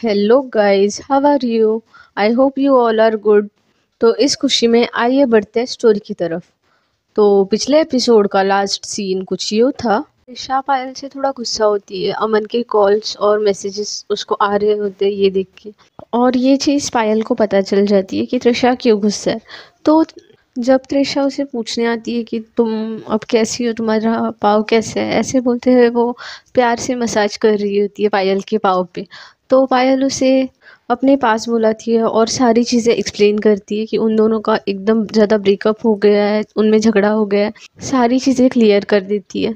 Hello guys, how are you? I hope you all are good. तो इस खुशी में आइए बढ़ते हैं स्टोरी की तरफ। तो पिछले एपिसोड का लास्ट सीन कुछ यूँ था। ईशा पायल से थोड़ा गुस्सा होती है, अमन के कॉल्स और मैसेजेस उसको आ रहे होते हैं ये देख के। और ये चीज़ पायल को पता चल जाती है कि त्रिशा क्यों गुस्सा है। तो जब त्रिशा उसे पूछने आती है कि तुम अब कैसी हो, तुम्हारा पाँव कैसा है, ऐसे बोलते हुए वो प्यार से मसाज कर रही होती है पायल के पाँव पे। तो पायल उसे अपने पास बुलाती है और सारी चीज़ें एक्सप्लेन करती है कि उन दोनों का एकदम ज़्यादा ब्रेकअप हो गया है, उनमें झगड़ा हो गया है, सारी चीज़ें क्लियर कर देती है।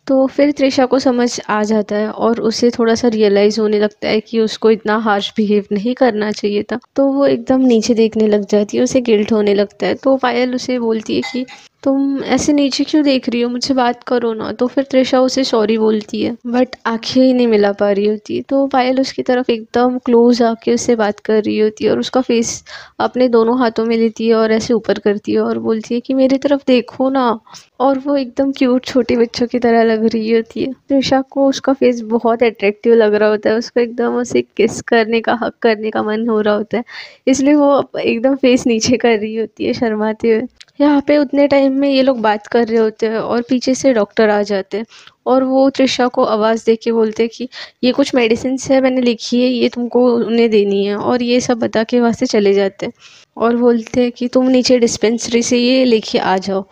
तो फिर त्रिशा को समझ आ जाता है और उसे थोड़ा सा रियलाइज़ होने लगता है कि उसको इतना हार्श बिहेव नहीं करना चाहिए था। तो वो एकदम नीचे देखने लग जाती है, उसे गिल्ट होने लगता है। तो पायल उसे बोलती है कि तुम ऐसे नीचे क्यों देख रही हो, मुझसे बात करो ना। तो फिर त्रिशा उसे सॉरी बोलती है बट आंखें ही नहीं मिला पा रही होती। तो पायल उसकी तरफ एकदम क्लोज आके उससे बात कर रही होती है और उसका फेस अपने दोनों हाथों में लेती है और ऐसे ऊपर करती है और बोलती है कि मेरी तरफ देखो ना। और वो एकदम क्यूट छोटे बच्चों की तरह लग रही होती है। त्रिशा को उसका फेस बहुत अट्रैक्टिव लग रहा होता है, उसको एकदम उसे किस करने का, हक करने का मन हो रहा होता है। इसलिए वो एकदम फेस नीचे कर रही होती है शर्माते हुए। यहाँ पे उतने टाइम में ये लोग बात कर रहे होते हैं और पीछे से डॉक्टर आ जाते हैं और वो त्रिशा को आवाज़ दे के बोलते हैं कि ये कुछ मेडिसिन है मैंने लिखी है, ये तुमको उन्हें देनी है, और ये सब बता के वहाँ से चले जाते हैं और बोलते हैं कि तुम नीचे डिस्पेंसरी से ये लेके आ जाओ।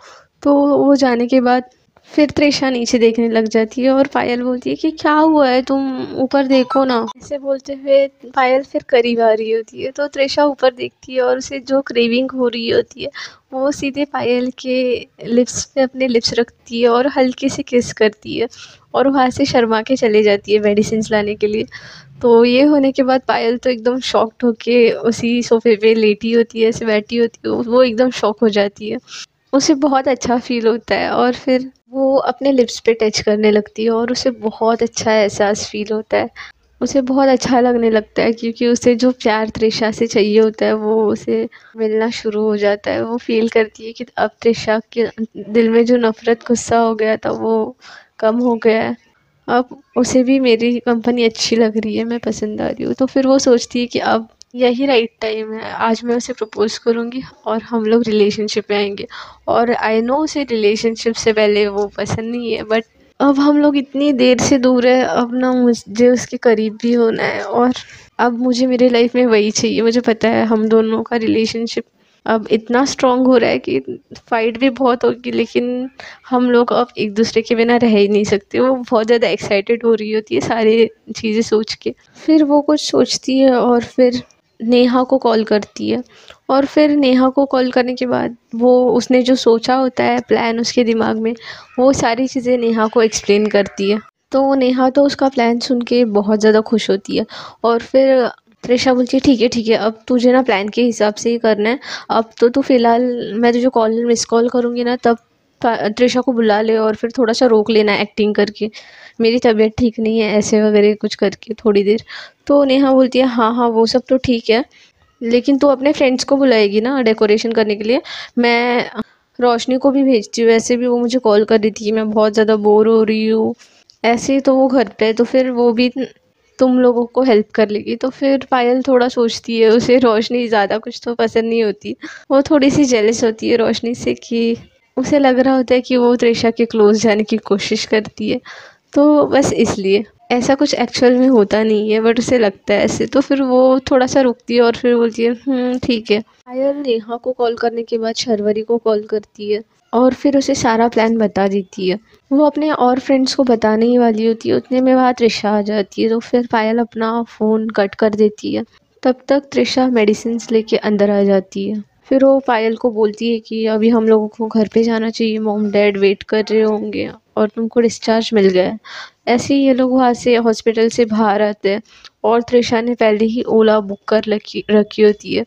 तो वो जाने के बाद फिर त्रिशा नीचे देखने लग जाती है और पायल बोलती है कि क्या हुआ है, तुम ऊपर देखो ना। ऐसे बोलते हुए पायल फिर करीब आ रही होती है तो त्रिशा ऊपर देखती है और उसे जो क्रेविंग हो रही होती है वो सीधे पायल के लिप्स पे अपने लिप्स रखती है और हल्के से किस करती है और वहाँ से शर्मा के चले जाती है मेडिसिन लाने के लिए। तो ये होने के बाद पायल तो एकदम शॉक्ड होके उसी सोफे पे लेटी होती है, ऐसे बैठी होती है, वो एकदम शॉक हो जाती है। उसे बहुत अच्छा फ़ील होता है और फिर वो अपने लिप्स पे टच करने लगती है और उसे बहुत अच्छा एहसास फ़ील होता है। उसे बहुत अच्छा लगने लगता है क्योंकि उसे जो प्यार तृषा से चाहिए होता है वो उसे मिलना शुरू हो जाता है। वो फ़ील करती है कि अब तृषा के दिल में जो नफ़रत, गुस्सा हो गया था वो कम हो गया है। अब उसे भी मेरी कंपनी अच्छी लग रही है, मैं पसंद आ रही हूँ। तो फिर वो सोचती है कि अब यही राइट टाइम है, आज मैं उसे प्रपोज़ करूँगी और हम लोग रिलेशनशिप में आएंगे। और आई नो उसे रिलेशनशिप से पहले वो पसंद नहीं है, बट अब हम लोग इतनी देर से दूर है, अब ना मुझे उसके करीब भी होना है और अब मुझे मेरी लाइफ में वही चाहिए। मुझे पता है हम दोनों का रिलेशनशिप अब इतना स्ट्रॉन्ग हो रहा है कि फाइट भी बहुत होगी, लेकिन हम लोग अब एक दूसरे के बिना रह ही नहीं सकते। वो बहुत ज़्यादा एक्साइटेड हो रही होती है सारी चीज़ें सोच के। फिर वो कुछ सोचती है और फिर नेहा को कॉल करती है और फिर नेहा को कॉल करने के बाद वो उसने जो सोचा होता है प्लान उसके दिमाग में, वो सारी चीज़ें नेहा को एक्सप्लेन करती है। तो नेहा तो उसका प्लान सुन के बहुत ज़्यादा खुश होती है और फिर त्रिशा बोलती है ठीक है, अब तुझे ना प्लान के हिसाब से ही करना है। अब तो तू फ़िलहाल, मैं तुझे कॉल मिस कॉल करूँगी ना तब त्रिशा को बुला ले और फिर थोड़ा सा रोक लेना एक्टिंग करके, मेरी तबीयत ठीक नहीं है, ऐसे वगैरह कुछ करके थोड़ी देर। तो नेहा बोलती है हाँ हाँ वो सब तो ठीक है, लेकिन तू अपने फ्रेंड्स को बुलाएगी ना डेकोरेशन करने के लिए। मैं रोशनी को भी भेजती हूँ, वैसे भी वो मुझे कॉल कर रही थी कि मैं बहुत ज़्यादा बोर हो रही हूँ। ऐसे ही तो वो घर पे है तो फिर वो भी तुम लोगों को हेल्प कर लेगी। तो फिर पायल थोड़ा सोचती है, उसे रोशनी ज़्यादा कुछ तो पसंद नहीं होती। वो थोड़ी सी जेलस होती है रोशनी से कि उसे लग रहा होता है कि वो त्रिशा के क्लोज जाने की कोशिश करती है। तो बस इसलिए ऐसा कुछ एक्चुअल में होता नहीं है बट उसे लगता है ऐसे। तो फिर वो थोड़ा सा रुकती है और फिर बोलती है ठीक है। पायल नेहा को कॉल करने के बाद शर्वरी को कॉल करती है और फिर उसे सारा प्लान बता देती है। वो अपने और फ्रेंड्स को बताने ही वाली होती है, उतने में वहाँ त्रिशा आ जाती है। तो फिर पायल अपना फ़ोन कट कर देती है। तब तक त्रिशा मेडिसिन लेके अंदर आ जाती है। फिर वो पायल को बोलती है कि अभी हम लोगों को घर पे जाना चाहिए, मॉम डैड वेट कर रहे होंगे और तुमको डिस्चार्ज मिल गया है। ऐसे ही ये लोग वहाँ से हॉस्पिटल से बाहर आते हैं और त्रिशा ने पहले ही ओला बुक कर रखी होती है।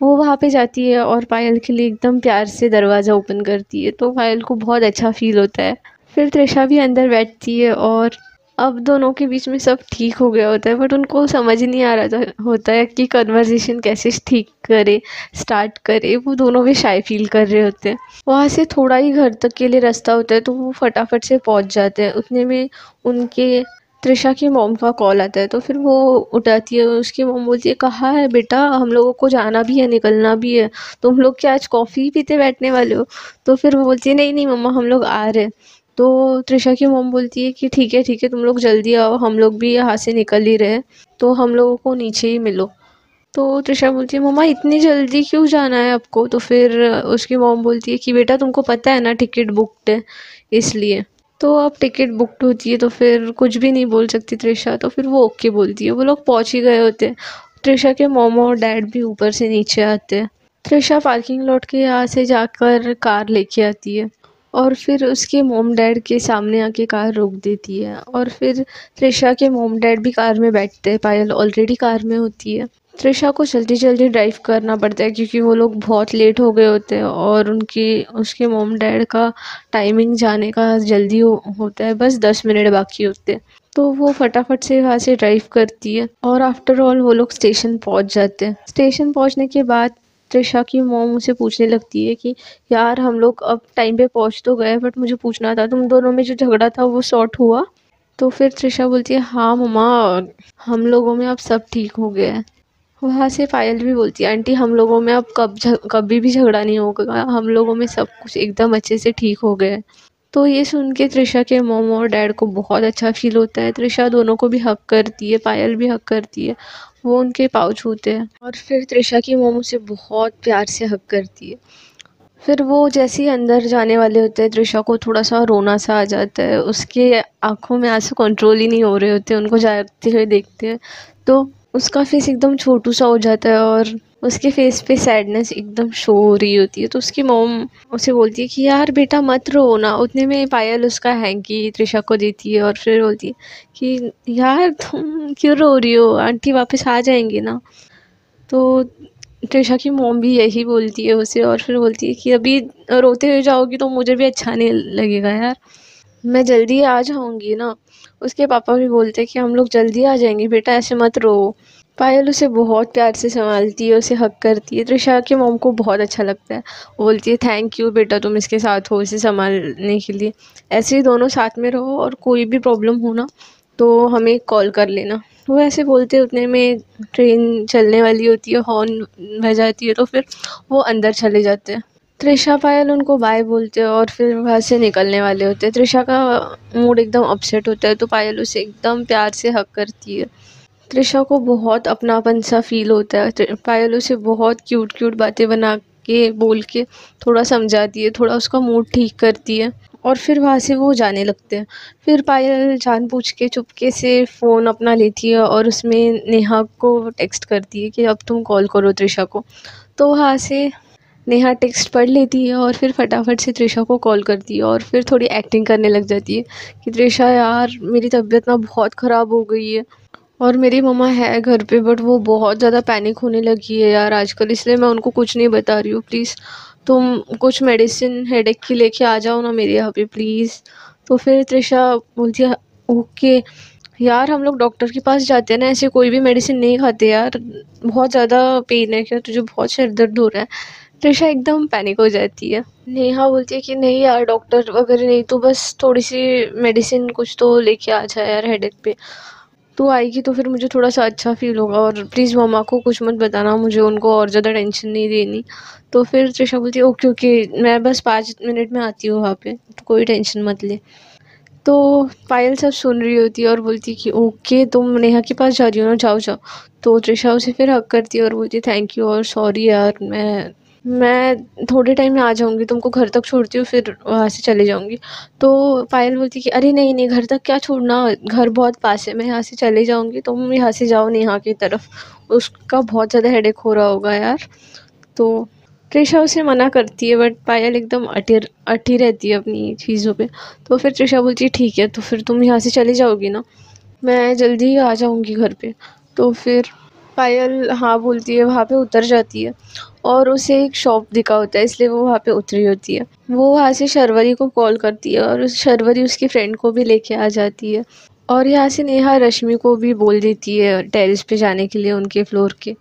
वो वहाँ पे जाती है और पायल के लिए एकदम प्यार से दरवाज़ा ओपन करती है, तो पायल को बहुत अच्छा फ़ील होता है। फिर त्रिशा भी अंदर बैठती है और अब दोनों के बीच में सब ठीक हो गया होता है बट उनको समझ नहीं आ रहा होता है कि कन्वर्सेशन कैसे ठीक करे, स्टार्ट करे। वो दोनों भी शाय फील कर रहे होते हैं। वहाँ से थोड़ा ही घर तक के लिए रास्ता होता है तो वो फटाफट से पहुँच जाते हैं। उतने में उनके त्रिशा की मॉम का कॉल आता है, तो फिर वो उठाती है। उसकी मॉम बोलती है, कहाँ है बेटा, हम लोगों को जाना भी है, निकलना भी है, तुम लोग क्या आज कॉफ़ी पीते बैठने वाले हो? तो फिर वो बोलती है, नहीं नहीं मम्मा, हम लोग आ रहे हैं। तो त्रिशा की मॉम बोलती है कि ठीक है तुम लोग जल्दी आओ, हम लोग भी यहाँ से निकल ही रहे हैं, तो हम लोगों को नीचे ही मिलो। तो त्रिशा बोलती है, मम्मा इतनी जल्दी क्यों जाना है आपको? तो फिर उसकी मॉम बोलती है कि बेटा तुमको पता है ना टिकट बुकड है, इसलिए। तो अब टिकट बुकड होती है तो फिर कुछ भी नहीं बोल सकती त्रिशा, तो फिर वो ओके बोलती है। वो लोग पहुंच ही गए होते हैं। त्रिशा के मॉम और डैड भी ऊपर से नीचे आते हैं। त्रिशा पार्किंग लॉट के यहाँ से जाकर कार लेके आती है और फिर उसके मॉम डैड के सामने आके कार रोक देती है। और फिर त्रिशा के मॉम डैड भी कार में बैठते हैं, पायल ऑलरेडी कार में होती है। त्रिशा को जल्दी जल्दी ड्राइव करना पड़ता है क्योंकि वो लोग बहुत लेट हो गए होते हैं और उसके मॉम डैड का टाइमिंग जाने का जल्दी होता है, बस 10 मिनट बाकी होते हैं। तो वो फटाफट से वहाँ से ड्राइव करती है और आफ्टर ऑल वो लोग स्टेशन पहुँच जाते हैं। स्टेशन पहुँचने के बाद त्रिशा की मॉम उसे पूछने लगती है कि यार हम लोग अब टाइम पे पहुँच तो गए, बट मुझे पूछना था तुम दोनों में जो झगड़ा था वो सॉर्ट हुआ? तो फिर त्रिशा बोलती है, हाँ मम्मा, हम लोगों में अब सब ठीक हो गया है। वहाँ से पायल भी बोलती है, आंटी हम लोगों में अब कभी भी झगड़ा नहीं होगा, हम लोगों में सब कुछ एकदम अच्छे से ठीक हो गया है। तो ये सुन के त्रिशा के मॉम और डैड को बहुत अच्छा फील होता है। त्रिशा दोनों को भी हक करती है, पायल भी हक करती है, वो उनके पाँव छूते हैं और फिर त्रिशा की मॉम उसे बहुत प्यार से हक करती है। फिर वो जैसे ही अंदर जाने वाले होते हैं, त्रिशा को थोड़ा सा रोना सा आ जाता है। उसके आंखों में आंसू कंट्रोल ही नहीं हो रहे होते, उनको जाते हुए देखते हैं तो उसका फेस एकदम छोटू सा हो जाता है और उसके फेस पे सैडनेस एकदम शो हो रही होती है। तो उसकी मॉम उसे बोलती है कि यार बेटा मत रो ना। उतने में पायल उसका हैंकी त्रिशा को देती है और फिर बोलती है कि यार तुम क्यों रो रही हो, आंटी वापस आ जाएंगे ना। तो त्रिशा की मॉम भी यही बोलती है उसे और फिर बोलती है कि अभी रोते हुए जाओगी तो मुझे भी अच्छा नहीं लगेगा यार, मैं जल्दी आ जाऊंगी ना। उसके पापा भी बोलते हैं कि हम लोग जल्दी आ जाएंगे बेटा, ऐसे मत रो। पायल उसे बहुत प्यार से संभालती है, उसे हक करती है। त्रिशा की मॉम को बहुत अच्छा लगता है, वो बोलती है थैंक यू बेटा, तुम इसके साथ हो इसे संभालने के लिए। ऐसे ही दोनों साथ में रहो और कोई भी प्रॉब्लम हो ना तो हमें कॉल कर लेना। वो ऐसे बोलते उतने में ट्रेन चलने वाली होती है, हॉर्न बजाती है, तो फिर वो अंदर चले जाते हैं। त्रिशा पायल उनको बाय बोलते हैं और फिर वहाँ से निकलने वाले होते हैं। त्रिशा का मूड एकदम अपसेट होता है तो पायल उसे एकदम प्यार से हक करती है। त्रिशा को बहुत अपनापन सा फील होता है। पायल उसे बहुत क्यूट क्यूट बातें बना के बोल के थोड़ा समझाती है, थोड़ा उसका मूड ठीक करती है और फिर वहाँ से वो जाने लगते हैं। फिर पायल जानबूझ के चुपके से फ़ोन अपना लेती है और उसमें नेहा को टेक्स्ट करती है कि अब तुम कॉल करो त्रिशा को। तो वहाँ से नेहा टेक्स्ट पढ़ लेती है और फिर फटाफट से त्रिशा को कॉल करती है और फिर थोड़ी एक्टिंग करने लग जाती है कि त्रिशा यार मेरी तबीयत ना बहुत ख़राब हो गई है और मेरी मम्मा है घर पे, बट वो बहुत ज़्यादा पैनिक होने लगी है यार आजकल, इसलिए मैं उनको कुछ नहीं बता रही हूँ। प्लीज़ तुम कुछ मेडिसिन हेडेक की लेके आ जाओ ना मेरे यहाँ पे प्लीज़। तो फिर त्रिशा बोलती है ओके यार, हम लोग डॉक्टर के पास जाते हैं ना, ऐसे कोई भी मेडिसिन नहीं खाते यार, बहुत ज़्यादा पेन है क्या, तुझे बहुत सिर दर्द हो रहा है? त्रिशा एकदम पैनिक हो जाती है। नेहा बोलती है कि नहीं यार डॉक्टर वगैरह नहीं, तो बस थोड़ी सी मेडिसिन कुछ तो लेके आ जाए यार हेडेक पे, तू आएगी तो फिर मुझे थोड़ा सा अच्छा फील होगा और प्लीज़ मम्मा को कुछ मत बताना, मुझे उनको और ज़्यादा टेंशन नहीं देनी। तो फिर त्रिशा बोलती है ओके ओके, मैं बस 5 मिनट में आती हूँ वहाँ पे, तो कोई टेंशन मत ले। तो पायल सब सुन रही होती है और बोलती है कि ओके तुम नेहा के पास जा रही हो ना, जाओ जाओ। तो त्रिशा उसे फिर हक करती है और बोलती है थैंक यू और सॉरी यार, मैं थोड़े टाइम में आ जाऊँगी, तुमको घर तक छोड़ती हूँ फिर वहाँ से चले जाऊँगी। तो पायल बोलती है कि अरे नहीं नहीं, घर तक क्या छोड़ना, घर बहुत पास है, मैं यहाँ से चले जाऊँगी, तुम यहाँ से जाओ नेहा की तरफ, उसका बहुत ज़्यादा हेडेक हो रहा होगा यार। तो त्रिशा उसे मना करती है बट पायल एकदम अटी रहती है अपनी चीज़ों पे। तो फिर त्रिशा बोलती है ठीक है, तो फिर तुम यहाँ से चली जाओगी ना, मैं जल्दी ही आ जाऊँगी घर पे। तो फिर पायल हाँ बोलती है, वहाँ पे उतर जाती है और उसे एक शॉप दिखा होता है इसलिए वो वहाँ पे उतरी होती है। वो वहाँ से शर्वरी को कॉल करती है और उस शर्वरी उसकी फ्रेंड को भी लेके आ जाती है और यहाँ से नेहा रश्मि को भी बोल देती है टेरेस पे जाने के लिए उनके फ्लोर के।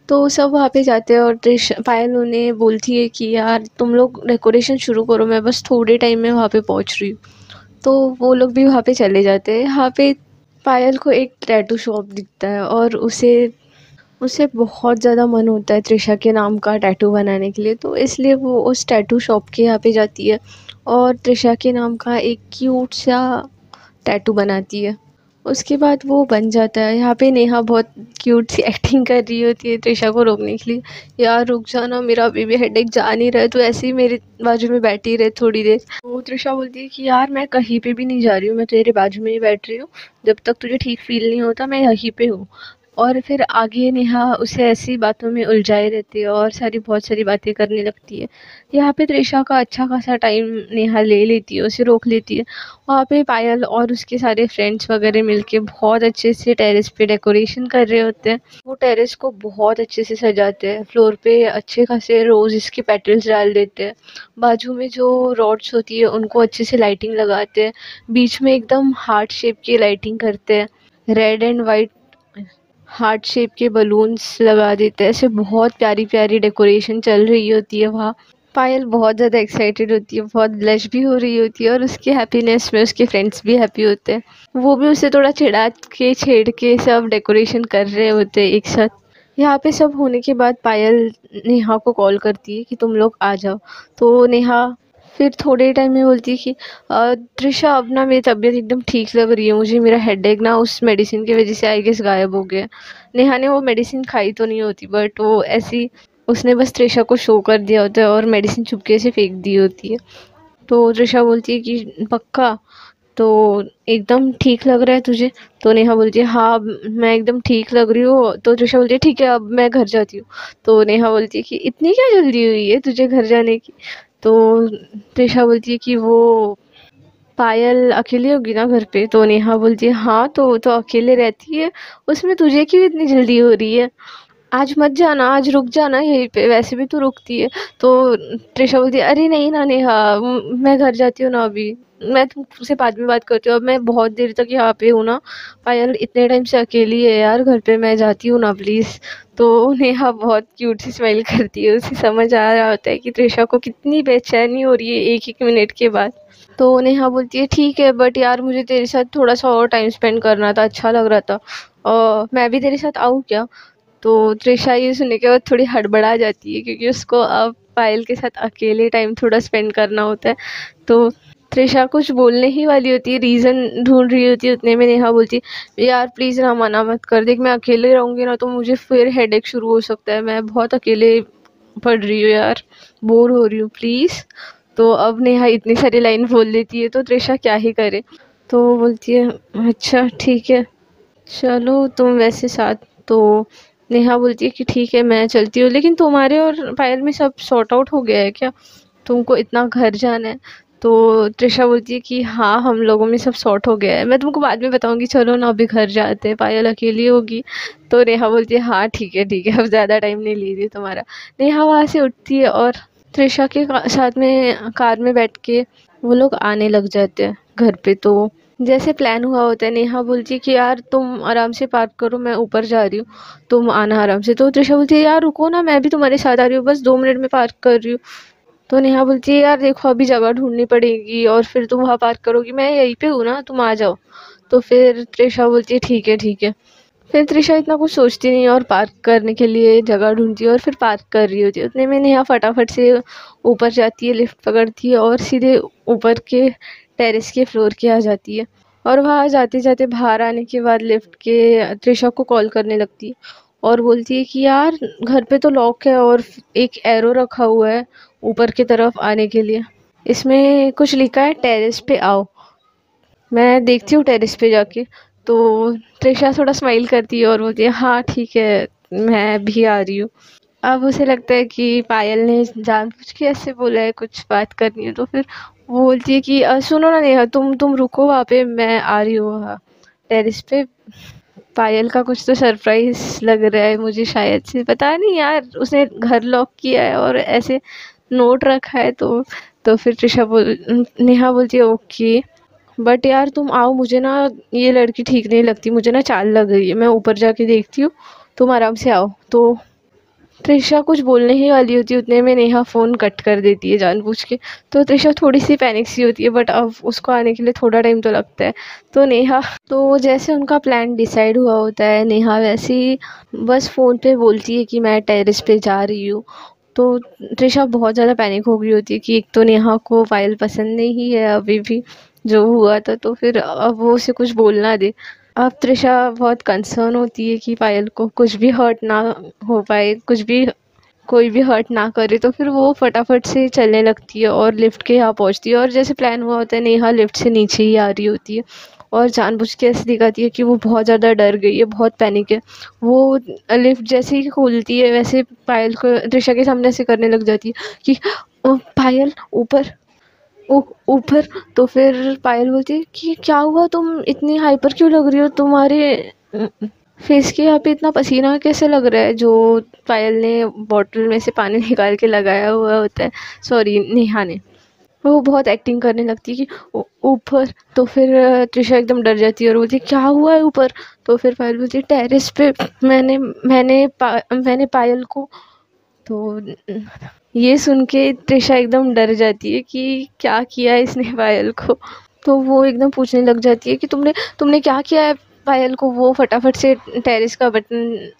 तो सब वहाँ पे जाते हैं और पायल उन्हें बोलती है कि यार तुम लोग डेकोरेशन शुरू करो, मैं बस थोड़े टाइम में वहाँ पे पहुँच रही हूँ। तो वो लोग भी वहाँ पे चले जाते हैं। यहाँ पे पायल को एक टैटू शॉप दिखता है और उसे उसे बहुत ज़्यादा मन होता है त्रिशा के नाम का टैटू बनाने के लिए, तो इसलिए वो उस टैटू शॉप के यहाँ पे जाती है और त्रिशा के नाम का एक क्यूट सा टैटू बनाती है। उसके बाद वो बन जाता है। यहाँ पे नेहा बहुत क्यूट सी एक्टिंग कर रही होती है त्रिशा को रोकने के लिए, यार रुक जाना, मेरा अभी भी हेडेक जा नहीं रहा है, तो ऐसे ही मेरे बाजू में बैठी रहे थोड़ी देर। तो त्रिशा बोलती है कि यार मैं कहीं पे भी नहीं जा रही हूँ, मैं तेरे बाजू में ही बैठ रही हूँ, जब तक तुझे ठीक फील नहीं होता मैं यहीं पे हूँ। और फिर आगे नेहा उसे ऐसी बातों में उलझाए रहती है और बहुत सारी बातें करने लगती है। यहाँ पे त्रिशा का अच्छा खासा टाइम नेहा ले लेती है, उसे रोक लेती है। वहाँ पे पायल और उसके सारे फ्रेंड्स वगैरह मिलके बहुत अच्छे से टेरेस पे डेकोरेशन कर रहे होते हैं। वो टेरेस को बहुत अच्छे से सजाते हैं, फ्लोर पे अच्छे खासे रोज के पेटल्स डाल देते हैं, बाजू में जो रॉड्स होती है उनको अच्छे से लाइटिंग लगाते हैं, बीच में एकदम हार्ट शेप की लाइटिंग करते हैं, red and white heart shape के बलून्स लगा देते हैं। ऐसे बहुत प्यारी प्यारी डेकोरेशन चल रही होती है वहाँ। पायल बहुत ज़्यादा एक्साइटेड होती है, बहुत ब्लश भी हो रही होती है और उसके हैप्पीनेस में उसके फ्रेंड्स भी हैप्पी होते हैं। वो भी उसे थोड़ा चिढ़ा के छेड़ के सब डेकोरेशन कर रहे होते हैं एक साथ। यहाँ पे सब होने के बाद पायल नेहा को कॉल करती है कि तुम लोग आ जाओ। तो नेहा फिर थोड़े टाइम में बोलती है कि त्रिशा अब ना मेरी तबीयत एकदम ठीक लग रही है, मुझे मेरा हेडेक ना उस मेडिसिन की वजह से आई गेस गायब हो गया। नेहा ने वो मेडिसिन खाई तो नहीं होती, बट वो ऐसी उसने बस त्रिशा को शो कर दिया होता है और मेडिसिन चुपके से फेंक दी होती है। तो त्रिशा बोलती है कि पक्का, तो एकदम ठीक लग रहा है तुझे? तो नेहा बोलती है हाँ मैं एकदम ठीक लग रही हूँ। तो त्रिशा बोलती है ठीक है अब मैं घर जाती हूँ। तो नेहा बोलती है कि इतनी क्या जल्दी हुई है तुझे घर जाने की? तो त्रिशा बोलती है कि वो पायल अकेली होगी ना घर पे? तो नेहा बोलती है हाँ तो अकेले रहती है, उसमें तुझे क्यों इतनी जल्दी हो रही है? आज मत जाना, आज रुक जाना यहीं पे, वैसे भी तू रुकती है। तो त्रिशा बोलती है अरे नहीं ना नेहा, मैं घर जाती हूँ ना अभी, मैं तुमसे बाद में बात करती हूँ, अब मैं बहुत देर तक यहाँ पे हूँ ना, पायल इतने टाइम से अकेली है यार घर पे, मैं जाती हूँ ना प्लीज़। तो नेहा बहुत क्यूट सी स्माइल करती है, उसे समझ आ रहा होता है कि त्रिशा को कितनी बेचैनी हो रही है एक एक मिनट के बाद। तो नेहा बोलती है ठीक है बट यार मुझे तेरे साथ थोड़ा सा और टाइम स्पेंड करना था, अच्छा लग रहा था, और मैं भी तेरे साथ आऊँ क्या? तो त्रिशा ये सुनने के बाद थोड़ी हड़बड़ा जाती है क्योंकि उसको अब पायल के साथ अकेले टाइम थोड़ा स्पेंड करना होता है। तो त्रिशा कुछ बोलने ही वाली होती है, रीज़न ढूंढ रही होती है, उतने में नेहा बोलती है यार प्लीज़ ना मना मत कर, देख मैं अकेले रहूँगी ना तो मुझे फिर हेडेक शुरू हो सकता है, मैं बहुत अकेले पढ़ रही हूँ यार, बोर हो रही हूँ प्लीज़। तो अब नेहा इतनी सारी लाइन बोल देती है तो त्रिशा क्या ही करे। तो वो बोलती है अच्छा ठीक है चलो तुम वैसे साथ। तो नेहा बोलती है कि ठीक है मैं चलती हूँ, लेकिन तुम्हारे और पायल में सब सॉर्ट आउट हो गया है क्या? तुमको इतना घर जाना है? तो त्रिशा बोलती है कि हाँ हम लोगों में सब सॉर्ट हो गया है, मैं तुमको बाद में बताऊंगी, चलो ना अभी घर जाते हैं, पायल अकेली होगी। तो नेहा बोलती है हाँ ठीक है अब ज़्यादा टाइम नहीं ले रही तुम्हारा। नेहा वहाँ से उठती है और त्रिशा के साथ में कार में बैठ के वो लोग आने लग जाते हैं घर पे। तो जैसे प्लान हुआ होता है, नेहा बोलती है कि यार तुम आराम से पार्क करो, मैं ऊपर जा रही हूँ, तुम आना आराम से। तो त्रिशा बोलती है यार रुको ना, मैं भी तुम्हारे साथ आ रही हूँ, बस 2 मिनट में पार्क कर रही हूँ। तो नेहा बोलती है यार देखो अभी जगह ढूंढनी पड़ेगी और फिर तुम वहाँ पार्क करोगी, मैं यहीं पे हूँ ना, तुम आ जाओ। तो फिर त्रिशा बोलती है ठीक है। फिर त्रिशा इतना कुछ सोचती नहीं है और पार्क करने के लिए जगह ढूंढती है और फिर पार्क कर रही होती है। उतने में नेहा फटाफट से ऊपर जाती है, लिफ्ट पकड़ती है और सीधे ऊपर के टेरेस के फ्लोर के आ जाती है। और वहाँ जाते जाते बाहर आने के बाद लिफ्ट के त्रिशा को कॉल करने लगती है और बोलती है कि यार घर पे तो लॉक है और एक एरो रखा हुआ है ऊपर की तरफ आने के लिए, इसमें कुछ लिखा है टेरेस पे आओ, मैं देखती हूँ टेरेस पे जाके। तो त्रिशा थोड़ा स्माइल करती है और बोलती है हाँ ठीक है मैं भी आ रही हूँ। अब उसे लगता है कि पायल ने जानबूझ के ऐसे बोला है, कुछ बात करनी है। तो फिर वो बोलती है कि सुनो ना नेहा, तुम रुको वहाँ पे, मैं आ रही हूँ वहाँ टेरेस पे। पायल का कुछ तो सरप्राइज लग रहा है मुझे, शायद से, पता नहीं यार, उसने घर लॉक किया है और ऐसे नोट रखा है। तो फिर नेहा बोलती है ओके बट यार तुम आओ, मुझे ना ये लड़की ठीक नहीं लगती, मुझे ना चाल लग रही है, मैं ऊपर जाके देखती हूँ, तुम आराम से आओ। तो त्रिशा कुछ बोलने ही वाली होती है, उतने में नेहा फ़ोन कट कर देती है जानबूझ के। तो त्रिशा थोड़ी सी पैनिक सी होती है, बट अब उसको आने के लिए थोड़ा टाइम तो लगता है। तो नेहा, तो जैसे उनका प्लान डिसाइड हुआ होता है, नेहा वैसे ही बस फ़ोन पे बोलती है कि मैं टेरेस पे जा रही हूँ। तो त्रिशा बहुत ज़्यादा पैनिक हो गई होती है कि एक तो नेहा को पायल पसंद नहीं है अभी भी, जो हुआ था, तो फिर अब वो उसे कुछ बोल ना दे। अब त्रिशा बहुत कंसर्न होती है कि पायल को कुछ भी हर्ट ना हो पाए, कुछ भी कोई भी हर्ट ना करे। तो फिर वो फटाफट से चलने लगती है और लिफ्ट के यहाँ पहुँचती है, और जैसे प्लान हुआ होता है नेहा लिफ्ट से नीचे ही आ रही होती है और जानबूझ के ऐसे दिखाती है कि वो बहुत ज़्यादा डर गई है, बहुत पैनिक है। वो लिफ्ट जैसे ही खोलती है वैसे पायल को त्रिशा के सामने से करने लग जाती है कि पायल ऊपर, ऊपर। तो फिर पायल बोलती है कि क्या हुआ, तुम इतनी हाइपर क्यों लग रही हो, तुम्हारे फेस के यहाँ पे इतना पसीना कैसे लग रहा है। जो पायल ने बॉटल में से पानी निकाल के लगाया हुआ होता है, सॉरी नेहा ने, वो बहुत एक्टिंग करने लगती है कि ऊपर। तो फिर त्रिशा एकदम डर जाती है और बोलती है क्या हुआ है ऊपर। तो फिर पायल बोलती है टेरेस पे मैंने पायल को। तो ये सुन के त्रिशा एकदम डर जाती है कि क्या किया इसने पायल को। तो वो एकदम पूछने लग जाती है कि तुमने तुमने क्या किया है पायल को। वो फटाफट से टेरेस का बटन,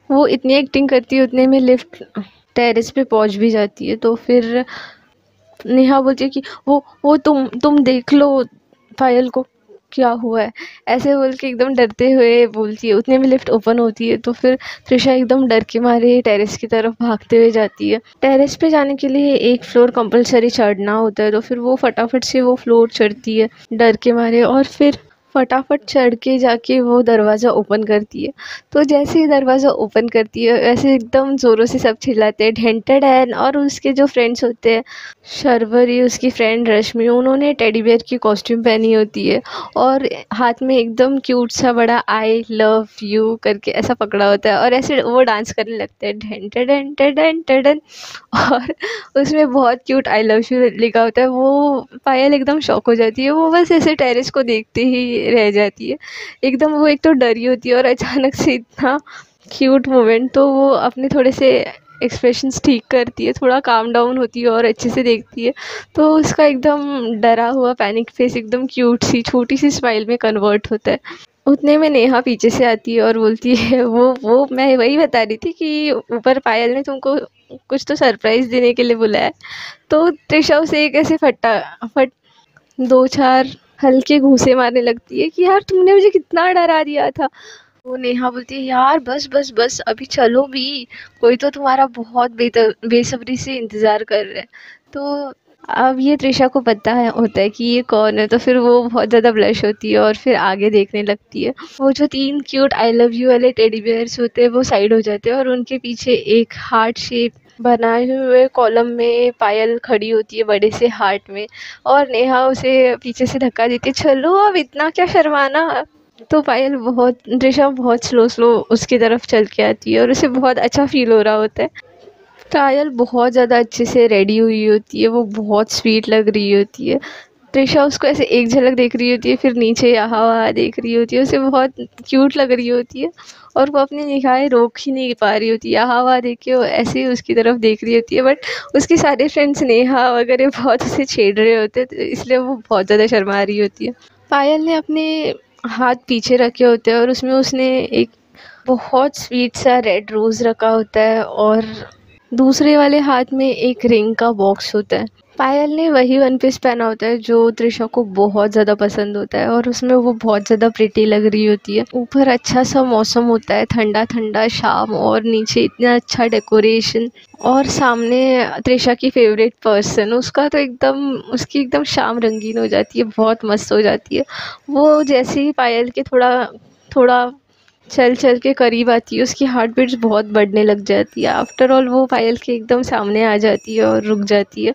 वो इतनी एक्टिंग करती है उतने में लिफ्ट टेरेस पे पहुंच भी जाती है। तो फिर नेहा बोलती है कि वो तुम देख लो पायल को क्या हुआ है, ऐसे बोल के एकदम डरते हुए बोलती है। उतने में लिफ्ट ओपन होती है, तो फिर त्रिशा एकदम डर के मारे टेरेस की तरफ भागते हुए जाती है। टेरेस पे जाने के लिए एक फ्लोर कंपलसरी चढ़ना होता है, तो फिर वो फटाफट से वो फ्लोर चढ़ती है डर के मारे, और फिर फटाफट चढ़ के जाके वो दरवाज़ा ओपन करती है। तो जैसे ही दरवाज़ा ओपन करती है वैसे एकदम ज़ोरों से सब चिल्लाते हैं ढेंटैडैन। और उसके जो फ्रेंड्स होते हैं, शर्वरी, उसकी फ्रेंड रश्मि, उन्होंने टेडी बेयर की कॉस्ट्यूम पहनी होती है और हाथ में एकदम क्यूट सा बड़ा आई लव यू करके ऐसा पकड़ा होता है, और ऐसे वो डांस करने लगते हैं ढेंटैडैन टेडैन टेडैन। और उसमें बहुत क्यूट आई लव यू लिखा होता है। वो पायल एकदम शॉक हो जाती है, वो बस ऐसे टेरेस को देखते ही रह जाती है एकदम। वो एक तो डरी होती है और अचानक से इतना क्यूट मोमेंट, तो वो अपने थोड़े से एक्सप्रेशंस ठीक करती है, थोड़ा काम डाउन होती है और अच्छे से देखती है। तो उसका एकदम डरा हुआ पैनिक फेस एकदम क्यूट सी छोटी सी स्माइल में कन्वर्ट होता है। उतने में नेहा पीछे से आती है और बोलती है वो मैं वही बता रही थी कि ऊपर पायल ने तुमको कुछ तो सरप्राइज़ देने के लिए बुलाया है। तो त्रिशा उसे एक ऐसे फटाफट दो चार हल्के घूंसे मारने लगती है कि यार तुमने मुझे कितना डरा दिया था। वो नेहा बोलती है यार बस बस बस अभी चलो भी, कोई तो तुम्हारा बहुत बेसब्री से इंतज़ार कर रहा है। तो अब ये त्रिशा को पता है होता है कि ये कौन है, तो फिर वो बहुत ज़्यादा ब्लश होती है और फिर आगे देखने लगती है। वो जो 3 क्यूट आई लव यू वाले टेडी बियर्स होते हैं वो साइड हो जाते हैं, और उनके पीछे एक हार्ट शेप बनाए हुए कॉलम में पायल खड़ी होती है बड़े से हार्ट में, और नेहा उसे पीछे से धक्का देती है चलो अब इतना क्या शर्माना। तो पायल बहुत त्रिशा बहुत स्लो स्लो उसकी तरफ चल के आती है और उसे बहुत अच्छा फील हो रहा होता है। पायल बहुत ज़्यादा अच्छे से रेडी हुई होती है, वो बहुत स्वीट लग रही होती है। त्रिशा उसको ऐसे एक झलक देख रही होती है, फिर नीचे यहाँ वहाँ देख रही होती है, उसे बहुत क्यूट लग रही होती है, और वो अपनी निगाहें रोक ही नहीं पा रही होती, यहाँ वहाँ देख के वो ऐसे ही उसकी तरफ देख रही होती है। बट उसके सारे फ्रेंड्स नेहा वगैरह बहुत उसे छेड़ रहे होते हैं, तो इसलिए वो बहुत ज़्यादा शर्मा रही होती है। पायल ने अपने हाथ पीछे रखे होते हैं और उसमें उसने एक बहुत स्वीट सा रेड रोज़ रखा होता है, और दूसरे वाले हाथ में एक रिंग का बॉक्स होता है। पायल ने वही वन पीस पहना होता है जो त्रिशा को बहुत ज़्यादा पसंद होता है, और उसमें वो बहुत ज़्यादा प्रिटी लग रही होती है। ऊपर अच्छा सा मौसम होता है, ठंडा ठंडा शाम, और नीचे इतना अच्छा डेकोरेशन, और सामने त्रिशा की फेवरेट पर्सन, उसका तो एकदम उसकी एकदम शाम रंगीन हो जाती है, बहुत मस्त हो जाती है। वो जैसे ही पायल के थोड़ा थोड़ा चल चल के करीब आती है, उसकी हार्ट बीट्स बहुत बढ़ने लग जाती है। आफ्टर ऑल वो पायल के एकदम सामने आ जाती है और रुक जाती है।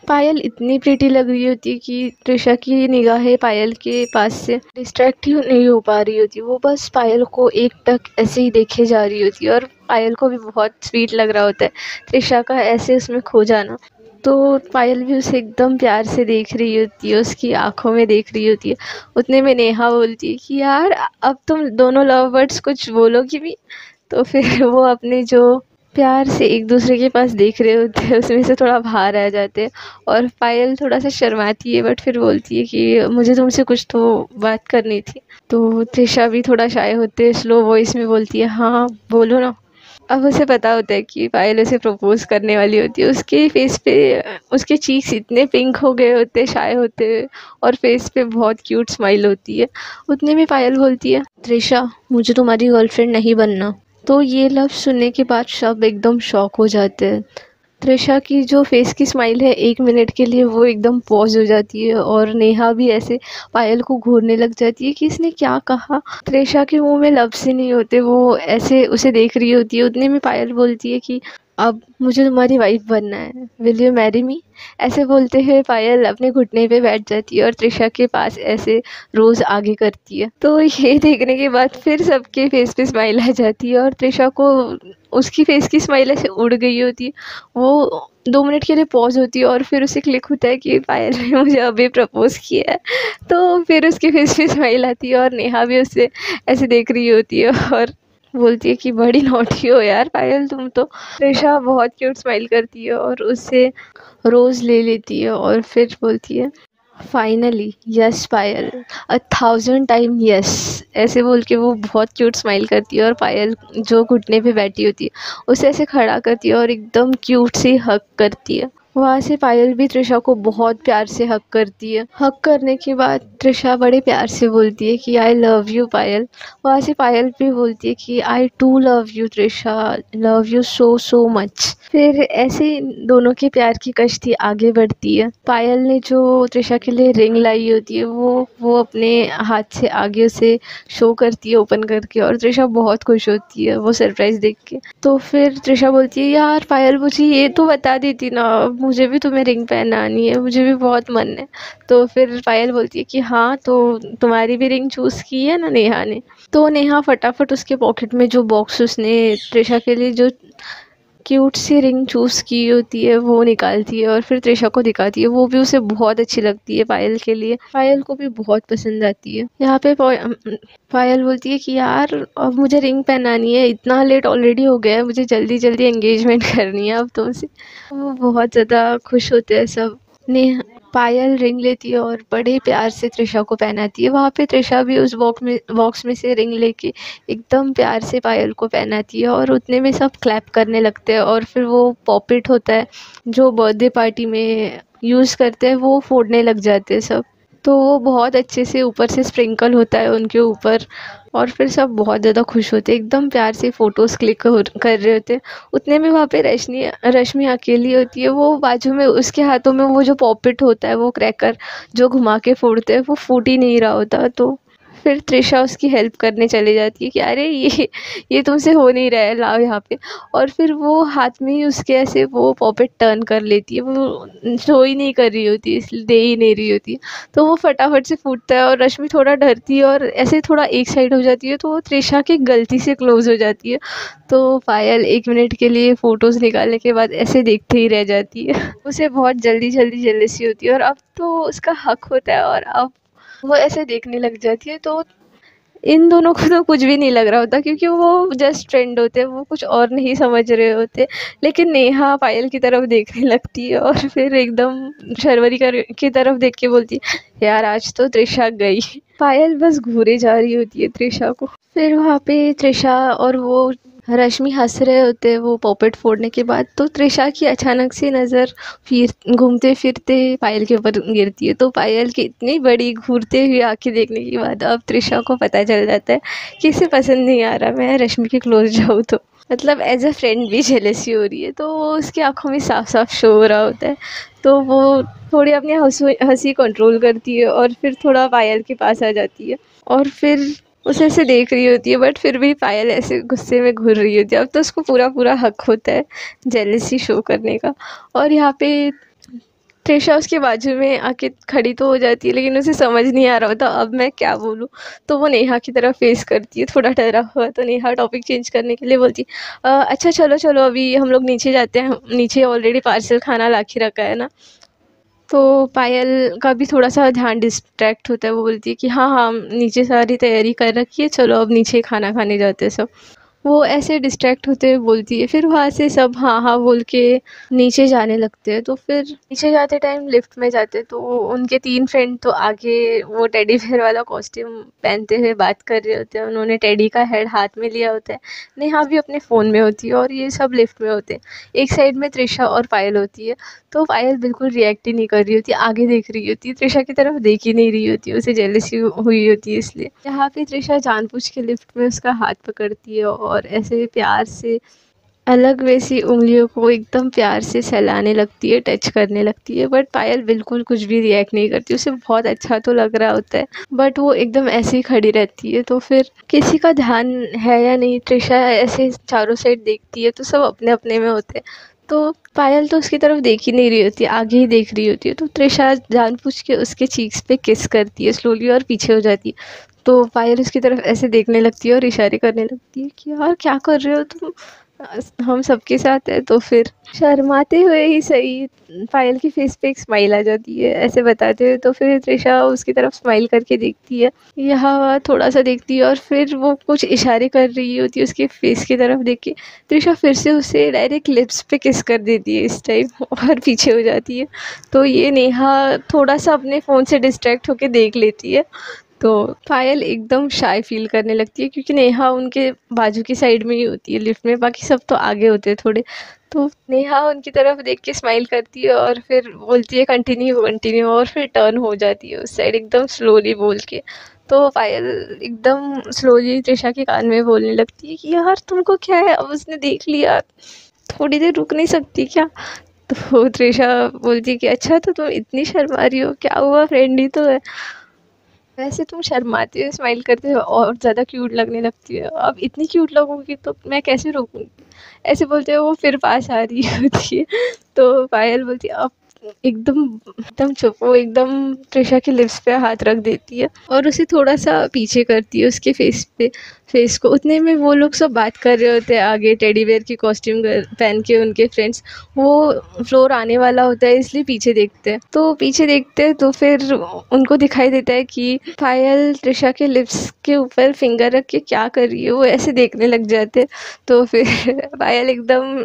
पायल इतनी प्रीटी लग रही होती है कि त्रिशा की निगाहें पायल के पास से डिस्ट्रैक्ट ही नहीं हो पा रही होती, वो बस पायल को एकटक ऐसे ही देखे जा रही होती है, और पायल को भी बहुत स्वीट लग रहा होता है त्रिशा का ऐसे उसमें खो जाना। तो पायल भी उसे एकदम प्यार से देख रही होती है, उसकी आंखों में देख रही होती है। उतने में नेहा बोलती है कि यार अब तुम दोनों लव बर्ड्स कुछ बोलोगी भी। तो फिर वो अपने जो प्यार से एक दूसरे के पास देख रहे होते हैं उसमें से थोड़ा बाहर आ जाते हैं। और पायल थोड़ा सा शर्माती है बट फिर बोलती है कि मुझे तुमसे कुछ तो बात करनी थी। तो त्रिशा भी थोड़ा शाय होते स्लो वॉइस में बोलती है, हाँ बोलो ना। अब उसे पता होता है कि पायल उसे प्रपोज करने वाली होती है। उसके फेस पे उसके चीक्स इतने पिंक हो गए होते, शाय होते, और फेस पे बहुत क्यूट स्माइल होती है। उतने में पायल बोलती है, त्रिशा मुझे तुम्हारी गर्लफ्रेंड नहीं बनना। तो ये लफ्ज़ सुनने के बाद सब एकदम शॉक हो जाते हैं। त्रिशा की जो फेस की स्माइल है 1 मिनट के लिए वो एकदम पॉज हो जाती है, और नेहा भी ऐसे पायल को घूरने लग जाती है कि इसने क्या कहा। त्रिशा के मुंह में लफ्ज़ ही नहीं होते, वो ऐसे उसे देख रही होती है। उतने में पायल बोलती है कि अब मुझे तुम्हारी वाइफ बनना है, विल यू मैरी मी। ऐसे बोलते हुए पायल अपने घुटने पे बैठ जाती है और त्रिशा के पास ऐसे रोज़ आगे करती है। तो ये देखने के बाद फिर सबके फेस पे स्माइल आ जाती है, और त्रिशा को उसकी फेस की स्माइल ऐसे उड़ गई होती है। वो 2 मिनट के लिए पॉज होती है और फिर उसे क्लिक होता है कि पायल ने मुझे अभी प्रपोज किया है। तो फिर उसके फेस पे स्माइल आती है और नेहा भी उससे ऐसे देख रही होती है और बोलती है कि बड़ी नॉटी हो यार पायल तुम तो। त्रिशा बहुत क्यूट स्माइल करती है और उससे रोज़ ले लेती है और फिर बोलती है, फाइनली यस पायल, 1000 टाइम यस। ऐसे बोल के वो बहुत क्यूट स्माइल करती है और पायल जो घुटने पे बैठी होती है उसे ऐसे खड़ा करती है और एकदम क्यूट सी हग करती है। वहाँ से पायल भी त्रिशा को बहुत प्यार से हग करती है। हग करने के बाद त्रिशा बड़े प्यार से बोलती है कि आई लव यू पायल। वहाँ से पायल भी बोलती है कि I too love you Trisha, love you so so much. फिर ऐसे दोनों के प्यार की कश्ती आगे बढ़ती है। पायल ने जो त्रिशा के लिए रिंग लाई होती है वो अपने हाथ से आगे उसे शो करती है ओपन करके, और त्रिशा बहुत खुश होती है वो सरप्राइज़ देख के। तो फिर त्रिशा बोलती है, यार पायल मुझे ये तो बता देती ना, मुझे भी तुम्हें रिंग पहनानी है, मुझे भी बहुत मन है। तो फिर पायल बोलती है कि हाँ तो तुम्हारी भी रिंग चूज़ की है ना नेहा ने। तो नेहा फटाफट उसके पॉकेट में जो बॉक्स उसने त्रिशा के लिए जो क्यूट सी रिंग चूज़ की होती है वो निकालती है और फिर त्रिशा को दिखाती है। वो भी उसे बहुत अच्छी लगती है पायल के लिए, पायल को भी बहुत पसंद आती है। यहाँ पे पायल बोलती है कि यार अब मुझे रिंग पहनानी है, इतना लेट ऑलरेडी हो गया है, मुझे जल्दी जल्दी एंगेजमेंट करनी है अब तुमसे। वो बहुत ज़्यादा खुश होते हैं सब। नेहा पायल रिंग लेती है और बड़े प्यार से त्रिशा को पहनाती है। वहाँ पे त्रिशा भी उस बॉक्स में से रिंग लेके एकदम प्यार से पायल को पहनाती है, और उतने में सब क्लैप करने लगते हैं। और फिर वो पॉपिट होता है जो बर्थडे पार्टी में यूज़ करते हैं वो फोड़ने लग जाते हैं सब। तो वो बहुत अच्छे से ऊपर से स्प्रिंकल होता है उनके ऊपर, और फिर सब बहुत ज़्यादा खुश होते हैं, एकदम प्यार से फ़ोटोज़ क्लिक कर रहे होते हैं। उतने में वहाँ पे रश्मि अकेली होती है। वो बाजू में उसके हाथों में वो जो पॉपिट होता है वो क्रैकर जो घुमा के फोड़ते हैं वो फूट ही नहीं रहा होता। तो फिर त्रिशा उसकी हेल्प करने चली जाती है कि अरे ये तुमसे हो नहीं रहा है, लाओ यहाँ पे। और फिर वो हाथ में ही उसके ऐसे वो पॉपेट टर्न कर लेती है, वो शो ही नहीं कर रही होती इसलिए दे ही नहीं रही होती है। तो वो फटाफट से फूटता है और रश्मि थोड़ा डरती है और ऐसे थोड़ा एक साइड हो जाती है, तो वो त्रिशा की गलती से क्लोज हो जाती है। तो पायल 1 मिनट के लिए फ़ोटोज़ निकालने के बाद ऐसे देखते ही रह जाती है। उसे बहुत जल्दी जल्दी जेलसी होती है और अब तो उसका हक होता है, और अब वो ऐसे देखने लग जाती है। तो इन दोनों को तो कुछ भी नहीं लग रहा होता क्योंकि वो जस्ट फ्रेंड होते हैं, वो कुछ और नहीं समझ रहे होते। लेकिन नेहा पायल की तरफ देखने लगती है और फिर एकदम शर्वरी की तरफ देख के बोलती है, यार आज तो त्रिशा गई। पायल बस घूरे जा रही होती है त्रिशा को। फिर वहाँ पे त्रिशा और वो रश्मि हंस रहे होते हैं वो पॉपेट फोड़ने के बाद। तो त्रिशा की अचानक से नज़र फिर घूमते फिरते पायल के ऊपर गिरती है। तो पायल की इतनी बड़ी घूरते हुए आँखें देखने के बाद अब त्रिशा को पता चल जाता है कि इसे पसंद नहीं आ रहा मैं रश्मि के क्लोज जाऊँ, तो मतलब एज अ फ्रेंड भी जेलसी हो रही है। तो वो उसकी आँखों में साफ साफ शो हो रहा होता है। तो वो थोड़ी अपनी हंसी कंट्रोल करती है और फिर थोड़ा पायल के पास आ जाती है और फिर उसे ऐसे देख रही होती है, बट फिर भी पायल ऐसे गुस्से में घूर रही होती है। अब तो उसको पूरा पूरा हक होता है जेलसी शो करने का। और यहाँ पे त्रिशा उसके बाजू में आके खड़ी तो हो जाती है, लेकिन उसे समझ नहीं आ रहा होता अब मैं क्या बोलूँ। तो वो नेहा की तरफ फेस करती है थोड़ा डरा हुआ। तो नेहा टॉपिक चेंज करने के लिए बोलती अच्छा चलो चलो अभी हम लोग नीचे जाते हैं, नीचे ऑलरेडी पार्सल खाना ला के रखा है ना। तो पायल का भी थोड़ा सा ध्यान डिस्ट्रैक्ट होता है। वो बोलती है कि हाँ हाँ नीचे सारी तैयारी कर रखी है, चलो अब नीचे खाना खाने जाते हैं सब। वो ऐसे डिस्ट्रैक्ट होते हुए बोलती है, फिर वहाँ से सब हाँ हाँ बोल के नीचे जाने लगते हैं। तो फिर नीचे जाते टाइम लिफ्ट में जाते तो उनके 3 फ्रेंड तो आगे वो टेडी बेयर वाला कॉस्ट्यूम पहनते हुए बात कर रहे होते हैं, उन्होंने टेडी का हेड हाथ में लिया होता है, नेहा भी अपने फ़ोन में होती है और ये सब लिफ्ट में होते हैं। एक साइड में त्रिशा और पायल होती है, तो पायल बिल्कुल रिएक्ट ही नहीं कर रही होती, आगे देख रही होती है, त्रिशा की तरफ देख ही नहीं रही होती, उसे जेलसी हुई होती है इसलिए। यहाँ पे त्रिशा जानबूझ के लिफ्ट में उसका हाथ पकड़ती है और ऐसे प्यार से अलग वैसी उंगलियों को एकदम प्यार से सहलाने लगती है, टच करने लगती है, बट पायल बिल्कुल कुछ भी रिएक्ट नहीं करती। उसे बहुत अच्छा तो लग रहा होता है, बट वो एकदम ऐसे ही खड़ी रहती है। तो फिर किसी का ध्यान है या नहीं, त्रिशा ऐसे चारों साइड देखती है तो सब अपने अपने में होते हैं। तो पायल तो उसकी तरफ देख ही नहीं रही होती, आगे ही देख रही होती है। तो त्रिशा जानबूझ के उसके चीक्स पे किस करती है स्लोली और पीछे हो जाती है। तो पायल उसकी तरफ ऐसे देखने लगती है और इशारे करने लगती है कि यार क्या कर रहे हो तुम, हम सबके साथ है। तो फिर शर्माते हुए ही सही पायल की फेस पे एक स्माइल आ जाती है ऐसे बताते हुए। तो फिर त्रिशा उसकी तरफ स्माइल करके देखती है, यहाँ थोड़ा सा देखती है और फिर वो कुछ इशारे कर रही होती है उसके फेस की तरफ देख के। त्रिशा फिर से उसे डायरेक्ट लिप्स पे किस कर देती है इस टाइम और पीछे हो जाती है। तो ये नेहा थोड़ा सा अपने फ़ोन से डिस्ट्रैक्ट होके देख लेती है। तो पायल एकदम शाय फील करने लगती है, क्योंकि नेहा उनके बाजू की साइड में ही होती है लिफ्ट में, बाकी सब तो आगे होते हैं थोड़े। तो नेहा उनकी तरफ देख के स्माइल करती है और फिर बोलती है कंटिन्यू कंटिन्यू, और फिर टर्न हो जाती है उस साइड एकदम स्लोली बोल के। तो पायल एकदम स्लोली त्रिशा के कान में बोलने लगती है कि यार तुमको क्या है, अब उसने देख लिया, थोड़ी देर रुक नहीं सकती क्या। तो त्रिशा बोलती है कि अच्छा तो तुम इतनी शर्मा रही हो, क्या हुआ, फ्रेंड ही तो है। वैसे तुम शर्माते हो, स्माइल करते हो और ज़्यादा क्यूट लगने लगती है, अब इतनी क्यूट लगोगी तो मैं कैसे रोकूंगी, ऐसे बोलते हो। वो फिर पास आ रही होती है। तो पायल बोलती है अब एकदम एकदम चुप, वो एकदम त्रिशा के लिप्स पे हाथ रख देती है और उसे थोड़ा सा पीछे करती है उसके फेस को। उतने में वो लोग सब बात कर रहे होते हैं आगे, टेडी बेयर की कॉस्ट्यूम पहन के उनके फ्रेंड्स। वो फ्लोर आने वाला होता है इसलिए पीछे देखते हैं। तो पीछे देखते हैं तो फिर उनको दिखाई देता है कि पायल त्रिशा के लिप्स के ऊपर फिंगर रख के क्या कर रही है, वो ऐसे देखने लग जाते हैं। तो फिर पायल एकदम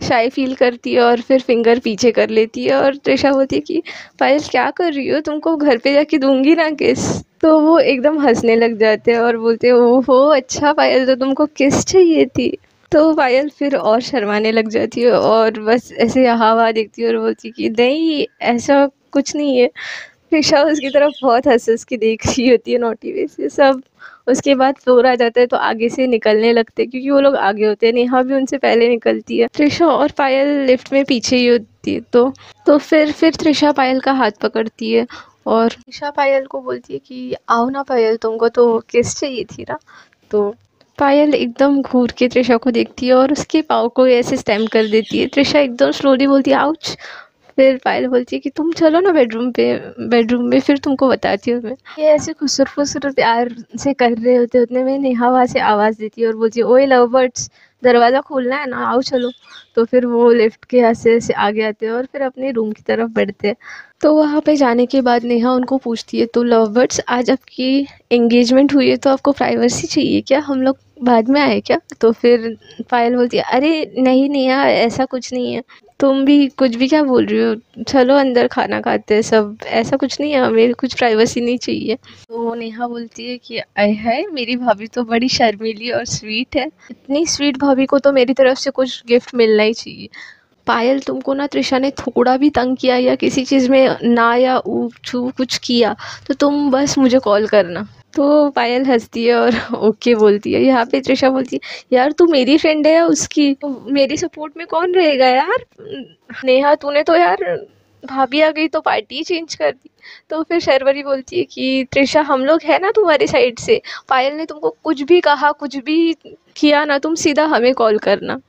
शाय फील करती है और फिर फिंगर पीछे कर लेती है और त्रिशा बोलती है कि पायल क्या कर रही हो, तुमको घर पे जाके दूंगी ना किस। तो वो एकदम हंसने लग जाते हैं और बोलते हैं ओहो अच्छा पायल, तो तुमको किस चाहिए थी। तो पायल फिर और शर्माने लग जाती है और बस ऐसे हवा देखती है और बोलती है कि नहीं ऐसा कुछ नहीं है। त्रिशा उसकी तरफ बहुत हंस के देख रही होती है नोटी वे से। सब उसके बाद फ्लोर आ जाता है तो आगे से निकलने लगते हैं, क्योंकि वो लोग आगे होते हैं, नेहा भी उनसे पहले निकलती है, त्रिशा और पायल लिफ्ट में पीछे ही होती है। तो फिर त्रिशा पायल का हाथ पकड़ती है और त्रिशा पायल को बोलती है कि आओ ना पायल, तुमको तो किस चाहिए थी ना। तो पायल एकदम घूर के त्रिशा को देखती है और उसके पाँव को ऐसे स्टैम्प कर देती है। त्रिशा एकदम स्लोली बोलती है आउच। फिर पायल बोलती है कि तुम चलो ना बेडरूम में, फिर तुमको बताती हूँ मैं। ये ऐसे खुसर फुसर प्यार से कर रहे होते, उतने में नेहा वहाँ से आवाज़ देती है और बोलती है ओए लव बर्ड्स, दरवाज़ा खोलना है ना, आओ चलो। तो फिर वो लिफ्ट के यहाँ से आगे आते हैं और फिर अपने रूम की तरफ बढ़ते हैं। तो वहाँ पे जाने के बाद नेहा उनको पूछती है तो लव बर्ड्स आज आपकी एंगेजमेंट हुई है तो आपको प्राइवेसी चाहिए क्या, हम लोग बाद में आए क्या। तो फिर पायल बोलती है अरे नहीं नेहा ऐसा कुछ नहीं है, तुम भी कुछ भी क्या बोल रही हो, चलो अंदर खाना खाते हैं सब, ऐसा कुछ नहीं है, हमें कुछ प्राइवेसी नहीं चाहिए। तो नेहा बोलती है कि आय हाय मेरी भाभी तो बड़ी शर्मीली और स्वीट है, इतनी स्वीट भाभी को तो मेरी तरफ से कुछ गिफ्ट मिलना ही चाहिए। पायल तुमको ना त्रिशा ने थोड़ा भी तंग किया या किसी चीज़ में ना या ऊ छू कुछ किया तो तुम बस मुझे कॉल करना। तो पायल हंसती है और ओके बोलती है। यहाँ पे त्रिशा बोलती है यार तू मेरी फ्रेंड है या उसकी, तो मेरी सपोर्ट में कौन रहेगा यार। नेहा तूने तो यार भाभी आ गई तो पार्टी चेंज कर दी। तो फिर शर्वरी बोलती है कि त्रिशा हम लोग है ना तुम्हारी साइड से, पायल ने तुमको कुछ भी कहा कुछ भी किया ना, तुम सीधा हमें कॉल करना।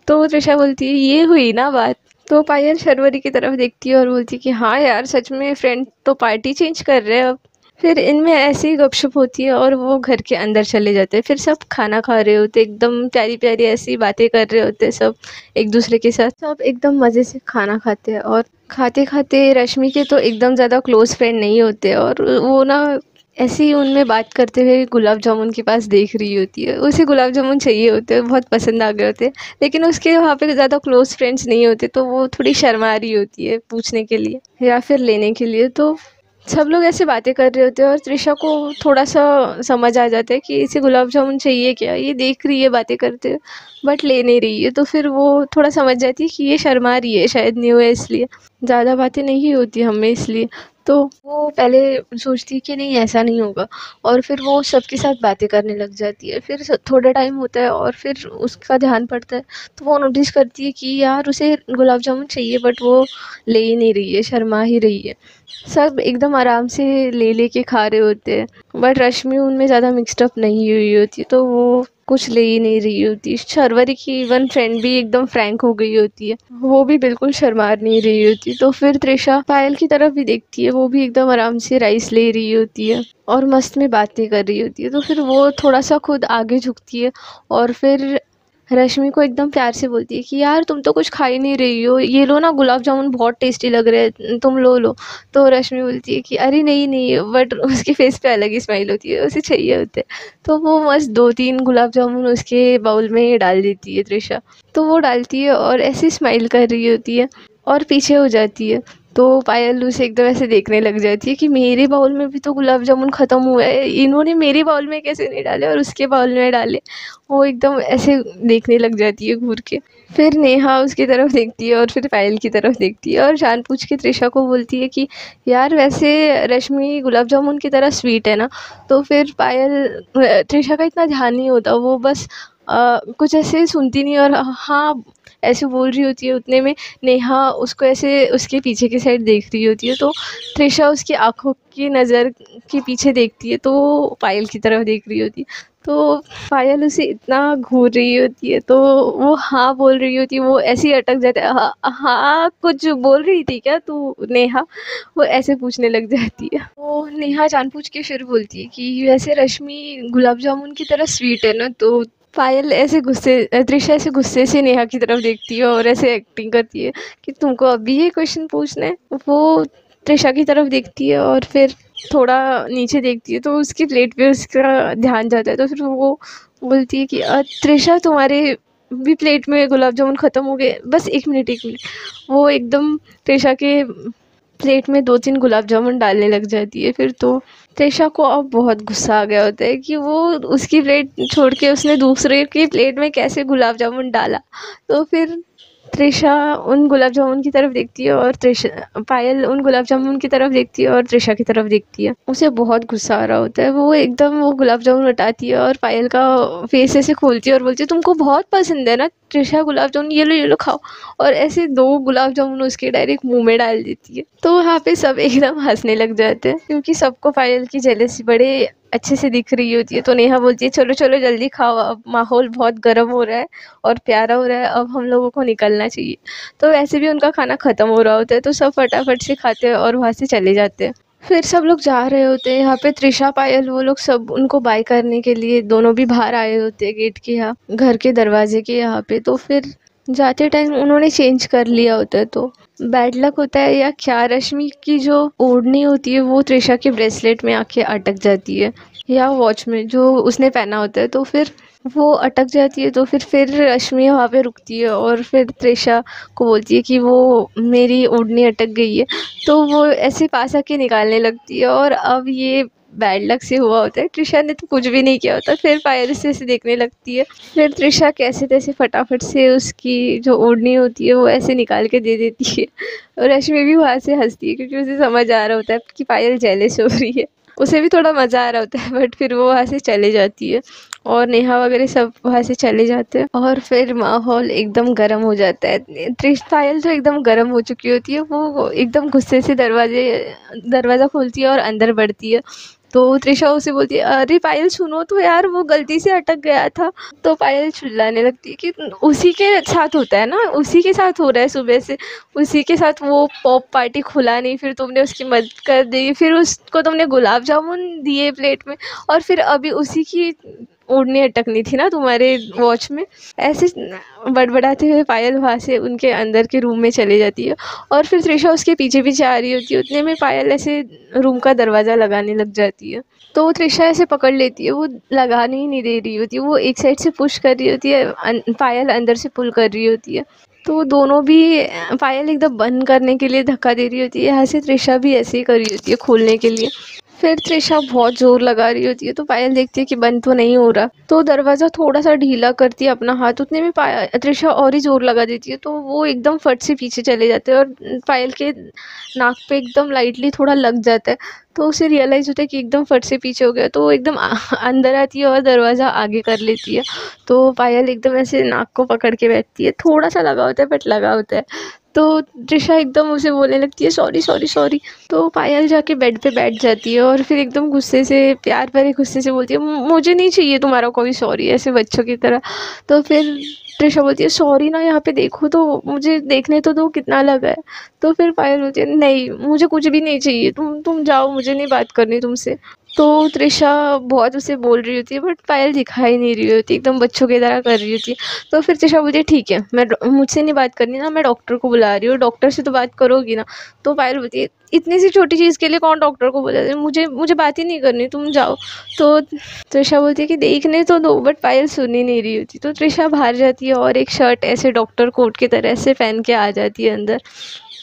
तो त्रिशा बोलती है ये हुई ना बात। तो पायल शर्वरी की तरफ देखती है और बोलती है कि हाँ यार सच में फ्रेंड तो पार्टी चेंज कर रहे हैं अब। फिर इनमें ऐसी ही गपशप होती है और वो घर के अंदर चले जाते हैं। फिर सब खाना खा रहे होते, एकदम प्यारी प्यारी ऐसी बातें कर रहे होते सब एक दूसरे के साथ, सब एकदम मज़े से खाना खाते हैं। और खाते खाते रश्मि के तो एकदम ज़्यादा क्लोज फ्रेंड नहीं होते और वो ना ऐसे ही उनमें बात करते हुए गुलाब जामुन के पास देख रही होती है, उसे गुलाब जामुन चाहिए होते हैं, बहुत पसंद आ गए होते हैं, लेकिन उसके वहाँ पे ज़्यादा क्लोज फ्रेंड्स नहीं होते, तो वो थोड़ी शर्मा रही होती है पूछने के लिए या फिर लेने के लिए। तो सब लोग ऐसे बातें कर रहे होते हैं और त्रिशा को थोड़ा सा समझ आ जाता है कि इसे गुलाब जामुन चाहिए क्या, ये देख रही है बातें करते हुए बट ले नहीं रही है। तो फिर वो थोड़ा समझ जाती है कि ये शर्मा रही है, शायद न्यू है इसलिए, ज़्यादा बातें नहीं होती हमें इसलिए। तो वो पहले सोचती है कि नहीं ऐसा नहीं होगा, और फिर वो सबके साथ बातें करने लग जाती है। फिर थोड़ा टाइम होता है और फिर उसका ध्यान पड़ता है, तो वो नोटिस करती है कि यार उसे गुलाब जामुन चाहिए बट वो ले ही नहीं रही है, शर्मा ही रही है। सब एकदम आराम से ले लेके खा रहे होते हैं बट रश्मि उनमें ज़्यादा मिक्सड अप नहीं हुई होती, तो वो कुछ ले ही नहीं रही होती। शर्वरी की इवन फ्रेंड भी एकदम फ्रैंक हो गई होती है, वो भी बिल्कुल शर्मा नहीं रही होती। तो फिर त्रिशा पायल की तरफ भी देखती है, वो भी एकदम आराम से राइस ले रही होती है और मस्त में बातें कर रही होती है। तो फिर वो थोड़ा सा खुद आगे झुकती है और फिर रश्मि को एकदम प्यार से बोलती है कि यार तुम तो कुछ खा ही नहीं रही हो, ये लो ना गुलाब जामुन बहुत टेस्टी लग रहे हैं, तुम लो। तो रश्मि बोलती है कि अरे नहीं नहीं, बट उसके फेस पे अलग ही स्माइल होती है, उसे चाहिए होते हैं। तो वो मस्त 2-3 गुलाब जामुन उसके बाउल में डाल देती है त्रिशा। तो वो डालती है और ऐसे स्माइल कर रही होती है और पीछे हो जाती है। तो पायल उसे एकदम ऐसे देखने लग जाती है कि मेरे बाउल में भी तो गुलाब जामुन ख़त्म हुआ है, इन्होंने मेरे बाउल में कैसे नहीं डाले और उसके बाउल में डाले। वो एकदम ऐसे देखने लग जाती है घूर के। फिर नेहा उसकी तरफ देखती है और फिर पायल की तरफ देखती है और जानबूझ के त्रिशा को बोलती है कि यार वैसे रश्मि गुलाब जामुन की तरह स्वीट है ना। तो फिर पायल त्रिशा का इतना ध्यान नहीं होता, वो बस कुछ ऐसे सुनती नहीं और हाँ ऐसे बोल रही होती है। उतने में नेहा उसको ऐसे उसके पीछे की साइड देख रही होती है, तो त्रिशा उसकी आंखों की नज़र के पीछे देखती है, तो वो पायल की तरफ देख रही होती है। तो पायल उसे इतना घूर रही होती है, तो वो हाँ बोल रही होती है, वो ऐसे ही अटक जाता है। हाँ हाँ कुछ बोल रही थी क्या तू नेहा, वो ऐसे पूछने लग जाती है। तो नेहा जानबूझ के फिर बोलती है कि वैसे रश्मि गुलाब जामुन की तरह स्वीट है ना। तो पायल ऐसे गुस्से त्रिशा ऐसे गुस्से से नेहा की तरफ देखती है और ऐसे एक्टिंग करती है कि तुमको अभी ये क्वेश्चन पूछना है। वो त्रिशा की तरफ देखती है और फिर थोड़ा नीचे देखती है, तो उसकी प्लेट पे उसका ध्यान जाता है। तो फिर वो बोलती है कि त्रिशा तुम्हारे भी प्लेट में गुलाब जामुन ख़त्म हो गए, बस 1 मिनट 1 मिनट। वो एकदम त्रिशा के प्लेट में 2-3 गुलाब जामुन डालने लग जाती है। फिर तो त्रिशा को अब बहुत गुस्सा आ गया होता है कि वो उसकी प्लेट छोड़ के उसने दूसरे की प्लेट में कैसे गुलाब जामुन डाला। तो फिर त्रिशा उन गुलाब जामुन की तरफ देखती है और त्रिशा पायल उन गुलाब जामुन की तरफ देखती है और त्रिशा की तरफ देखती है। उसे बहुत गुस्सा आ रहा होता है, वो एकदम वो गुलाब जामुन हटाती है और पायल का फेस ऐसे खोलती है और बोलती है तुमको बहुत पसंद है ना त्रिशा गुलाब जामुन, ये लो खाओ। और ऐसे 2 गुलाब जामुन उसके डायरेक्ट मुंह में डाल देती है। तो वहाँ पे सब एकदम हंसने लग जाते हैं, क्योंकि सबको पायल की जेलसी बड़े अच्छे से दिख रही होती है। तो नेहा बोलती है चलो चलो जल्दी खाओ, अब माहौल बहुत गर्म हो रहा है और प्यारा हो रहा है, अब हम लोगों को निकलना चाहिए। तो वैसे भी उनका खाना ख़त्म हो रहा होता है, तो सब फटाफट से खाते हैं और वहाँ से चले जाते हैं। फिर सब लोग जा रहे होते हैं, यहाँ पे त्रिशा पायल वो लोग सब उनको बाय करने के लिए दोनों भी बाहर आए होते हैं गेट के यहाँ, घर के दरवाजे के यहाँ पे। तो फिर जाते टाइम उन्होंने चेंज कर लिया होता है, तो बैड लक होता है या क्या, रश्मि की जो ओढ़नी होती है वो त्रिशा के ब्रेसलेट में आके अटक जाती है या वॉच में जो उसने पहना होता है, तो फिर वो अटक जाती है। तो फिर रश्मि वहाँ पे रुकती है और फिर त्रिशा को बोलती है कि वो मेरी ओढ़नी अटक गई है। तो वो ऐसे पास आके निकालने लगती है और अब ये बैड लक से हुआ होता है, त्रिशा ने तो कुछ भी नहीं किया होता। फिर पायल से ऐसे देखने लगती है, फिर त्रिशा कैसे तैसे फटाफट से उसकी जो ओढ़नी होती है वो ऐसे निकाल के दे देती है और रश्मि भी वहाँ से हंसती है, क्योंकि उसे समझ आ रहा होता है कि पायल जेलस हो रही है। उसे भी थोड़ा मज़ा आ रहा होता है, बट फिर वो वहाँ से चले जाती है और नेहा वगैरह सब वहाँ से चले जाते हैं और फिर माहौल एकदम गर्म हो जाता है। पायल तो एकदम गर्म हो चुकी होती है, वो एकदम गुस्से से दरवाज़ा खोलती है और अंदर बढ़ती है। तो त्रिशा उसे बोलती है अरे पायल सुनो तो यार, वो गलती से अटक गया था। तो पायल चिल्लाने लगती है कि उसी के साथ होता है ना, उसी के साथ हो रहा है सुबह से, उसी के साथ वो पॉप पार्टी खुला नहीं, फिर तुमने उसकी मदद कर दी, फिर उसको तुमने गुलाब जामुन दिए प्लेट में, और फिर अभी उसी की ओढ़नी अटकनी थी ना तुम्हारे वॉच में। ऐसे बड़बड़ाते हुए पायल वहाँ से उनके अंदर के रूम में चली जाती है और फिर त्रिशा उसके पीछे पीछे आ रही होती है। उतने में पायल ऐसे रूम का दरवाज़ा लगाने लग जाती है, तो त्रिशा ऐसे पकड़ लेती है, वो लगाने ही नहीं दे रही होती है, वो एक साइड से पुश कर रही होती है, पायल अंदर से पुल कर रही होती है। तो दोनों भी पायल एकदम बंद करने के लिए धक्का दे रही होती है, यहाँ से त्रिशा भी ऐसे ही कर रही होती है खोलने के लिए। फिर त्रिशा बहुत ज़ोर लगा रही होती है, तो पायल देखती है कि बंद तो नहीं हो रहा, तो दरवाज़ा थोड़ा सा ढीला करती है अपना हाथ। उतने में त्रिशा और ही ज़ोर लगा देती है, तो वो एकदम फट से पीछे चले जाते हैं और पायल के नाक पे एकदम लाइटली थोड़ा लग जाता है। तो उसे रियलाइज़ होता है कि एकदम फट से पीछे हो गया, तो वो एकदम अंदर आती है और दरवाज़ा आगे कर लेती है। तो पायल एकदम ऐसे नाक को पकड़ के बैठती है, थोड़ा सा लगा होता है बट लगा होता है। तो त्रिशा एकदम उसे बोलने लगती है सॉरी सॉरी सॉरी। तो पायल जाके बेड पे बैठ जाती है और फिर एकदम गुस्से से, प्यार भरे गुस्से से बोलती है मुझे नहीं चाहिए तुम्हारा कोई सॉरी, ऐसे बच्चों की तरह। तो फिर त्रिशा बोलती है सॉरी ना, यहाँ पे देखो तो, मुझे देखने तो दो कितना लगा है। तो फिर पायल बोलती है नहीं मुझे कुछ भी नहीं चाहिए, तुम जाओ, मुझे नहीं बात करनी तुमसे। तो त्रिशा बहुत उसे बोल रही होती है बट पायल दिखाई नहीं रही होती, एकदम बच्चों की तरह कर रही होती है। तो फिर त्रिशा बोलती है ठीक है, मुझसे नहीं बात करनी ना, मैं डॉक्टर को बुला रही हूँ, डॉक्टर से तो बात करोगी ना। तो पायल बोलती है इतनी सी छोटी चीज़ के लिए कौन डॉक्टर को बुलाते हैं, मुझे मुझे बात ही नहीं करनी, तुम जाओ। तो त्रिशा बोलती है कि देखने तो दो, बट पायल सुन ही नहीं रही होती। तो त्रिशा बाहर जाती है और एक शर्ट ऐसे डॉक्टर कोट की तरह से पहन के आ जाती है अंदर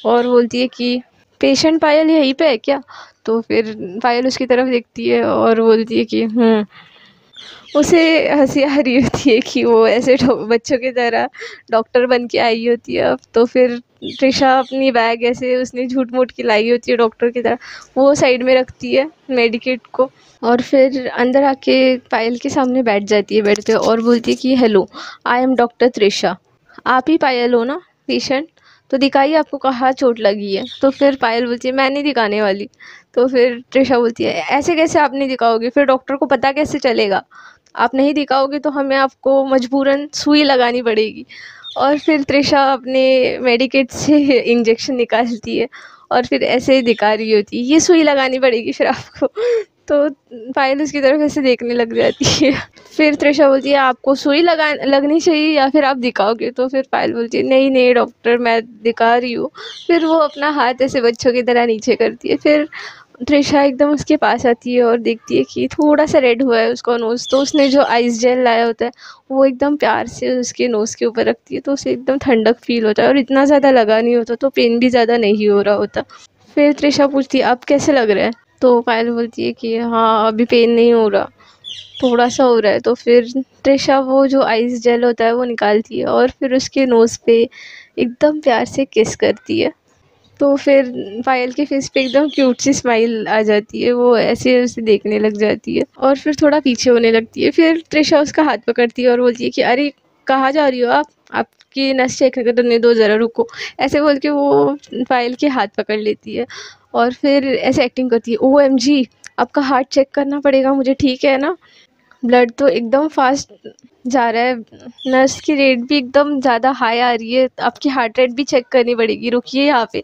और बोलती है कि पेशेंट पायल यहीं पे है क्या। तो फिर पायल उसकी तरफ देखती है और बोलती है कि उसे हंसी आ रही होती है कि वो ऐसे बच्चों की तरह डॉक्टर बन के आई होती है अब। तो फिर त्रिशा अपनी बैग ऐसे उसने झूठ मूठ की लाई होती है डॉक्टर की तरह, वो साइड में रखती है मेडिकेट को और फिर अंदर आके पायल के सामने बैठ जाती है बेड पे और बोलती है कि hello, I am doctor Trisha, आप ही पायल हो ना पेशेंट, तो दिखाइए आपको कहाँ चोट लगी है। तो फिर पायल बोलती है मैं नहीं दिखाने वाली। तो फिर त्रिशा बोलती है ऐसे कैसे आप नहीं दिखाओगे, फिर डॉक्टर को पता कैसे चलेगा, आप नहीं दिखाओगे तो हमें आपको मजबूरन सुई लगानी पड़ेगी। और फिर त्रिशा अपने मेडिकेट से इंजेक्शन निकालती है और फिर ऐसे दिखा रही होती है ये सुई लगानी पड़ेगी फिर आपको। तो पायल उसकी तरफ ऐसे देखने लग जाती है। फिर त्रिशा बोलती है आपको सुई लगनी चाहिए या फिर आप दिखाओगे। तो फिर पायल बोलती है नहीं नहीं डॉक्टर मैं दिखा रही हूँ। फिर वो अपना हाथ ऐसे बच्चों की तरह नीचे करती है। फिर त्रिशा एकदम उसके पास आती है और देखती है कि थोड़ा सा रेड हुआ है उसका नोज़। तो उसने जो आइस जेल लाया होता है वो एकदम प्यार से उसके नोज़ के ऊपर रखती है, तो उसे एकदम ठंडक फील होता है और इतना ज़्यादा लगा नहीं होता, तो पेन भी ज़्यादा नहीं हो रहा होता। फिर त्रिशा पूछती है अब कैसे लग रहा है। तो पायल बोलती है कि हाँ अभी पेन नहीं हो रहा, थोड़ा सा हो रहा है। तो फिर त्रिशा वो जो आइस जेल होता है वो निकालती है और फिर उसके नोज़ पे एकदम प्यार से किस करती है। तो फिर पायल के फेस पे एकदम क्यूट सी स्माइल आ जाती है, वो ऐसे उसे देखने लग जाती है और फिर थोड़ा पीछे होने लगती है। फिर त्रिशा उसका हाथ पकड़ती है और बोलती है कि अरे कहाँ जा रही हो आप, आपकी नस चेक करने दो ज़रा, रुको। ऐसे बोल के वो पायल के हाथ पकड़ लेती है और फिर ऐसे एक्टिंग करती है OMG आपका हार्ट चेक करना पड़ेगा मुझे, ठीक है ना, ब्लड तो एकदम फास्ट जा रहा है, नर्स की रेट भी एकदम ज़्यादा हाई आ रही है, आपकी हार्ट रेट भी चेक करनी पड़ेगी, रुकिए यहाँ पे।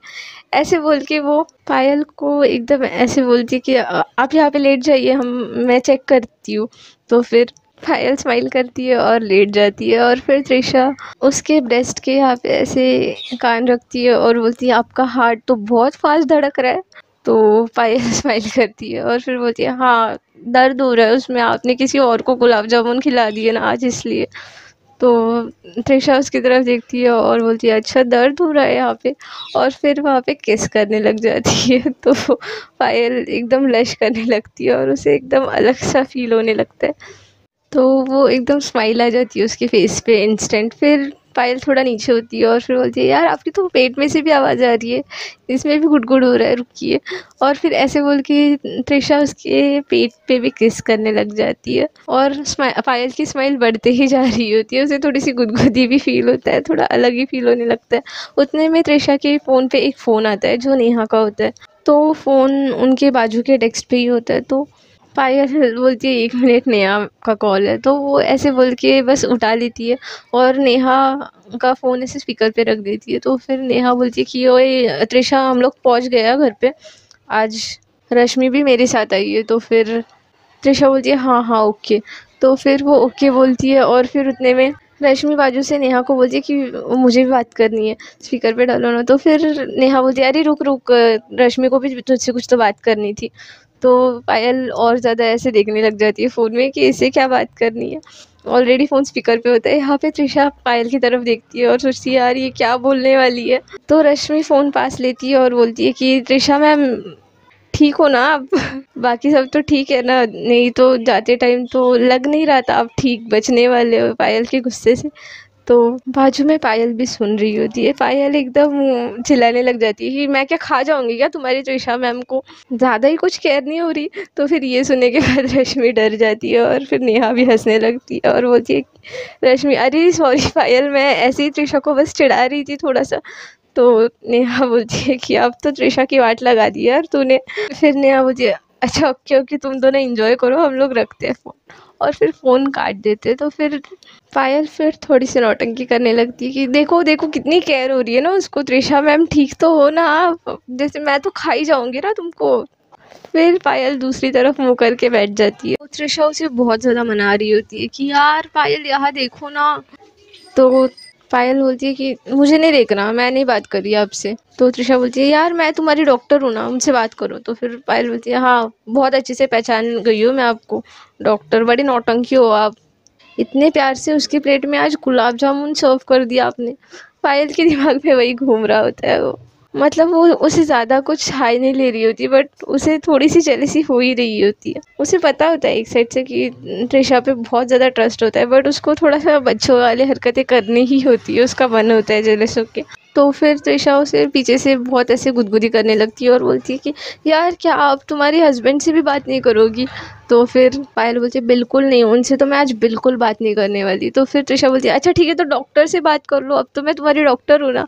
ऐसे बोल के वो पायल को एकदम ऐसे बोलती है कि आप यहाँ पे लेट जाइए, मैं चेक करती हूँ। तो फिर पायल स्माइल करती है और लेट जाती है और फिर त्रिशा उसके ब्रेस्ट के यहाँ पे ऐसे कान रखती है और बोलती है आपका हार्ट तो बहुत फास्ट धड़क रहा है। तो पायल स्माइल करती है और फिर बोलती है हाँ दर्द हो रहा है उसमें, आपने किसी और को गुलाब जामुन खिला दिए ना आज इसलिए। तो त्रिशा उसकी तरफ देखती है और बोलती है अच्छा दर्द हो रहा है यहाँ पे, और फिर वहाँ पे किस करने लग जाती है। तो पायल एकदम लश करने लगती है और उसे एकदम अलग सा फील होने लगता है, तो वो एकदम स्माइल आ जाती है उसके फेस पे इंस्टेंट। फिर पायल थोड़ा नीचे होती है और फिर बोलती है यार आपकी तो पेट में से भी आवाज़ आ रही है, इसमें भी गुड़गुड़ हो रहा है, रुकिए। और फिर ऐसे बोल के त्रिशा उसके पेट पे भी किस करने लग जाती है और पायल की स्माइल बढ़ते ही जा रही होती है, उसे थोड़ी सी गुदगुदी भी फील होता है, थोड़ा अलग ही फील होने लगता है। उतने में त्रिशा के फ़ोन पे एक फ़ोन आता है जो नेहा का होता है, तो फ़ोन उनके बाजू के डेस्क पे ही होता है। तो पायल बोलती है 1 मिनट नेहा का कॉल है। तो वो ऐसे बोल के बस उठा लेती है और नेहा का फ़ोन ऐसे स्पीकर पे रख देती है। तो फिर नेहा बोलती है कि ओए त्रिशा हम लोग पहुंच गया घर पे, आज रश्मि भी मेरे साथ आई है। तो फिर त्रिशा बोलती है हाँ हाँ ओके। तो फिर वो ओके बोलती है और फिर उतने में रश्मि बाजू से नेहा को बोलती है कि मुझे भी बात करनी है, स्पीकर पे डालो ना। तो फिर नेहा बोलती है अरे रुक रुक, रश्मि को भी तुझसे कुछ तो बात करनी थी। तो पायल और ज़्यादा ऐसे देखने लग जाती है फ़ोन में कि इसे क्या बात करनी है। ऑलरेडी फ़ोन स्पीकर पे होता है। यहाँ पे त्रिशा पायल की तरफ देखती है और सोचती है यार ये क्या बोलने वाली है। तो रश्मि फ़ोन पास लेती है और बोलती है कि त्रिशा मैम ठीक हो ना आप? बाकी सब तो ठीक है ना? नहीं तो जाते टाइम तो लग नहीं रहा था आप ठीक बचने वाले हो पायल के गुस्से से। तो बाजू में पायल भी सुन रही होती है। पायल एकदम चिल्लाने लग जाती है कि मैं क्या खा जाऊंगी क्या तुम्हारी त्रिशा मैम को? ज़्यादा ही कुछ केयर नहीं हो रही। तो फिर ये सुनने के बाद रश्मि डर जाती है और फिर नेहा भी हंसने लगती है और बोलती है रश्मि अरे सॉरी पायल, मैं ऐसे ही त्रिशा को बस चिढ़ा रही थी थोड़ा सा। तो नेहा बोलती है कि अब तो त्रिशा की वाट लगा दी यार तूने। फिर नेहा बोलती है अच्छा ओके ओके, तुम दोनों एंजॉय करो, हम लोग रखते हैं फ़ोन। और फिर फ़ोन काट देते। तो फिर पायल फिर थोड़ी सी नौटंकी करने लगती है कि देखो देखो कितनी केयर हो रही है ना उसको, त्रिशा मैम ठीक तो हो ना आप? जैसे मैं तो खा ही जाऊंगी ना तुमको। फिर पायल दूसरी तरफ मुँह करके बैठ जाती है। तो त्रिशा उसे बहुत ज़्यादा मना रही होती है कि यार पायल यहाँ देखो ना। तो पायल बोलती है कि मुझे नहीं देखना, मैं नहीं बात कर रही आपसे। तो त्रिशा बोलती है यार मैं तुम्हारी डॉक्टर हूँ ना, मुझसे बात करो। तो फिर पायल बोलती है हाँ बहुत अच्छे से पहचान गई हूँ मैं आपको, डॉक्टर बड़ी नौटंकी हो आप। इतने प्यार से उसकी प्लेट में आज गुलाब जामुन सर्व कर दिया आपने। पायल के दिमाग में वही घूम रहा होता है वो। मतलब वो उसे ज़्यादा कुछ हाई नहीं ले रही होती, बट उसे थोड़ी सी जेलसी हो ही रही होती है। उसे पता होता है एक साइड से कि त्रिशा पे बहुत ज़्यादा ट्रस्ट होता है, बट उसको थोड़ा सा बच्चों वाले हरकतें करनी ही होती है, उसका मन होता है जेलस होके। तो फिर त्रिशा उसे पीछे से बहुत ऐसे गुदगुदी करने लगती है और बोलती है कि यार क्या आप तुम्हारे हस्बैंड से भी बात नहीं करोगी? तो फिर पायल बोलती है बिल्कुल नहीं, उनसे तो मैं आज बिल्कुल बात नहीं करने वाली। तो फिर त्रिशा बोलती है अच्छा ठीक है तो डॉक्टर से बात कर लो, अब तो मैं तुम्हारी डॉक्टर हूँ ना।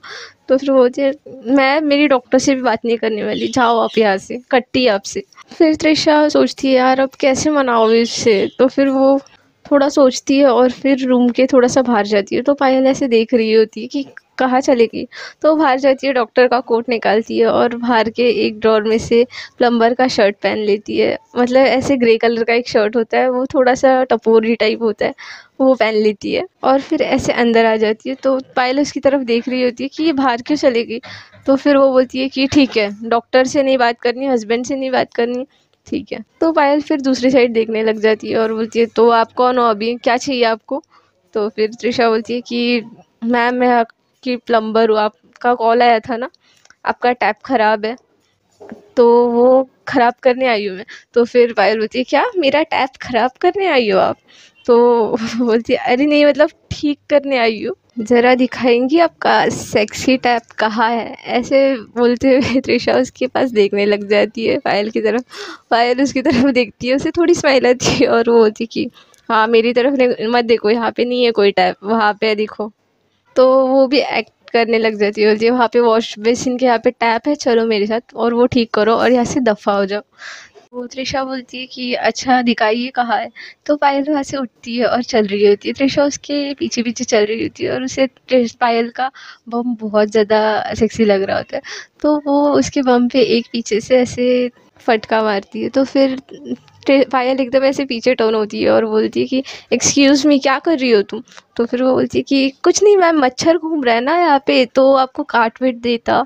तो फिर वो बोलती है मैं मेरी डॉक्टर से भी बात नहीं करने वाली, जाओ आप यहाँ से, कट्टी आपसे। फिर त्रिशा सोचती है यार अब कैसे मनाओगे इससे। तो फिर वो थोड़ा सोचती है और फिर रूम के थोड़ा सा बाहर जाती है। तो पायल ऐसे देख रही होती है कि कहाँ चलेगी। तो बाहर जाती है, डॉक्टर का कोट निकालती है और बाहर के एक ड्रॉर में से प्लम्बर का शर्ट पहन लेती है। मतलब ऐसे ग्रे कलर का एक शर्ट होता है, वो थोड़ा सा टपोरी टाइप होता है, वो पहन लेती है और फिर ऐसे अंदर आ जाती है। तो पायल उसकी तरफ देख रही होती है कि ये बाहर क्यों चलेगी। तो फिर वो बोलती है कि ठीक है डॉक्टर से नहीं बात करनी, हस्बैंड से नहीं बात करनी, ठीक है। तो पायल फिर दूसरी साइड देखने लग जाती है और बोलती है तो आप कौन हो, अभी क्या चाहिए आपको? तो फिर त्रिशा बोलती है कि मैम मैं आपकी प्लम्बर हूँ, आपका कॉल आया था ना, आपका टैप ख़राब है तो वो ख़राब करने आई हूँ मैं। तो फिर पायल बोलती है क्या मेरा टैप ख़राब करने आई हो आप? तो बोलती है अरे नहीं मतलब ठीक करने आई हूँ, ज़रा दिखाएंगी आपका सेक्सी टैप कहाँ है? ऐसे बोलते हुए त्रिशा उसके पास देखने लग जाती है पायल की तरफ। पायल उसकी तरफ देखती है, उसे थोड़ी स्माइल आती है और वो बोलती कि हाँ मेरी तरफ मत देखो, यहाँ पे नहीं है कोई टैप, वहाँ पे है देखो। तो वो भी एक्ट करने लग जाती है, बोलती है वहाँ पे वॉश बेसिन के यहाँ पे टैप है, चलो मेरे साथ और वो ठीक करो और यहाँ से दफ़ा हो जाओ। वो त्रिशा बोलती है कि अच्छा दिखाइए कहाँ है। तो पायल वहाँ से उठती है और चल रही होती है। त्रिशा उसके पीछे पीछे चल रही होती है और उसे पायल का बम बहुत ज़्यादा सेक्सी लग रहा होता है। तो वो उसके बम पे एक पीछे से ऐसे फटका मारती है। तो फिर पायल एकदम ऐसे पीछे टर्न होती है और बोलती है कि एक्सक्यूज़ मी क्या कर रही हो तुम? तो फिर वो बोलती है कि कुछ नहीं मैम, मच्छर घूम रहा है ना यहाँ पे तो आपको काट पीट देता।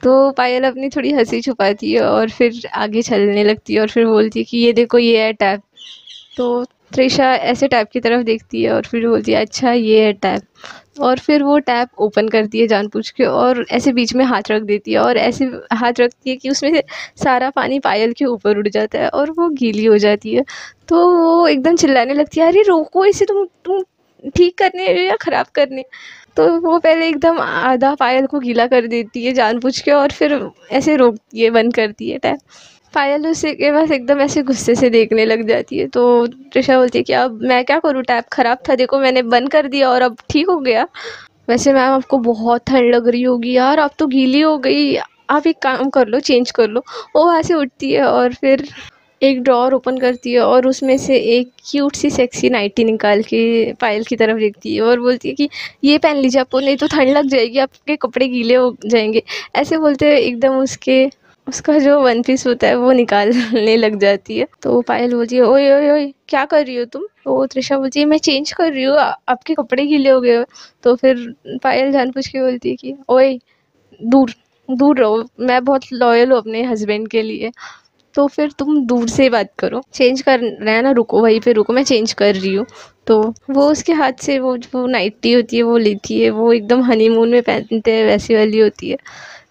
तो पायल अपनी थोड़ी हंसी छुपाती है और फिर आगे चलने लगती है और फिर बोलती है कि ये देखो ये है टैप। तो त्रिशा ऐसे टैप की तरफ देखती है और फिर बोलती है अच्छा ये है टैप। और फिर वो टैप ओपन करती है जानबूझ के और ऐसे बीच में हाथ रख देती है और ऐसे हाथ रखती है कि उसमें से सारा पानी पायल के ऊपर उड़ जाता है और वो गीली हो जाती है। तो वो एकदम चिल्लाने लगती है अरे रोको इसे, तुम ठीक करने या ख़राब करने? तो वो पहले एकदम आधा पायल को गीला कर देती है जानबूझ के और फिर ऐसे रोकती है, बंद करती है टैप। पायल उसे के पास एकदम ऐसे गुस्से से देखने लग जाती है। तो त्रिशा बोलती है कि अब मैं क्या करूँ, टैप ख़राब था देखो मैंने बंद कर दिया और अब ठीक हो गया। वैसे मैम आपको बहुत ठंड लग रही होगी यार, आप तो गीली हो गई, आप एक काम कर लो चेंज कर लो। वो वहाँ से उठती है और फिर एक ड्रॉअर ओपन करती है और उसमें से एक क्यूट सी सेक्सी नाइटी निकाल के पायल की तरफ देखती है और बोलती है कि ये पहन लीजिए आपको, नहीं तो ठंड लग जाएगी, आपके कपड़े गीले हो जाएंगे। ऐसे बोलते हुए एकदम उसके उसका जो वन पीस होता है वो निकालने लग जाती है। तो पायल बोलती है, ओए ओए ओए क्या कर रही हो तुम? तो त्रिशा बोलती है, मैं चेंज कर रही हूँ, आपके कपड़े गीले हो गए। तो फिर पायल जानबूझ के बोलती है कि ओए दूर दूर रहो, मैं बहुत लॉयल हूँ अपने हस्बैंड के लिए, तो फिर तुम दूर से बात करो, चेंज कर रहे हैं ना, रुको वहीं पे रुको, मैं चेंज कर रही हूँ। तो वो उसके हाथ से वो नाइटी होती है वो लेती है, वो एकदम हनीमून में पहनते हैं वैसी वाली होती है,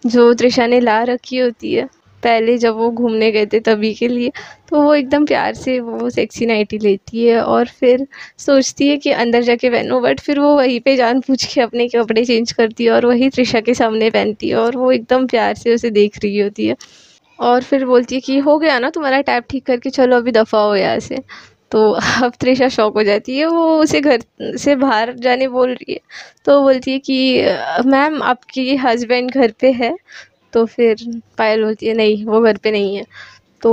जो त्रिशा ने ला रखी होती है पहले जब वो घूमने गए थे तभी के लिए। तो वो एकदम प्यार से वो सेक्सी नाइटी लेती है और फिर सोचती है कि अंदर जाके पहनो, बट फिर वो वहीं पे जानबूझ के अपने कपड़े चेंज करती है और वही त्रिशा के सामने पहनती है, और वो एकदम प्यार से उसे देख रही होती है। और फिर बोलती है कि हो गया ना तुम्हारा टैप ठीक करके, चलो अभी दफ़ा हो यहाँ से। तो अब त्रिशा शॉक हो जाती है, वो उसे घर से बाहर जाने बोल रही है। तो बोलती है कि मैम आपकी हस्बैंड घर पे है? तो फिर पायल बोलती है नहीं वो घर पे नहीं है। तो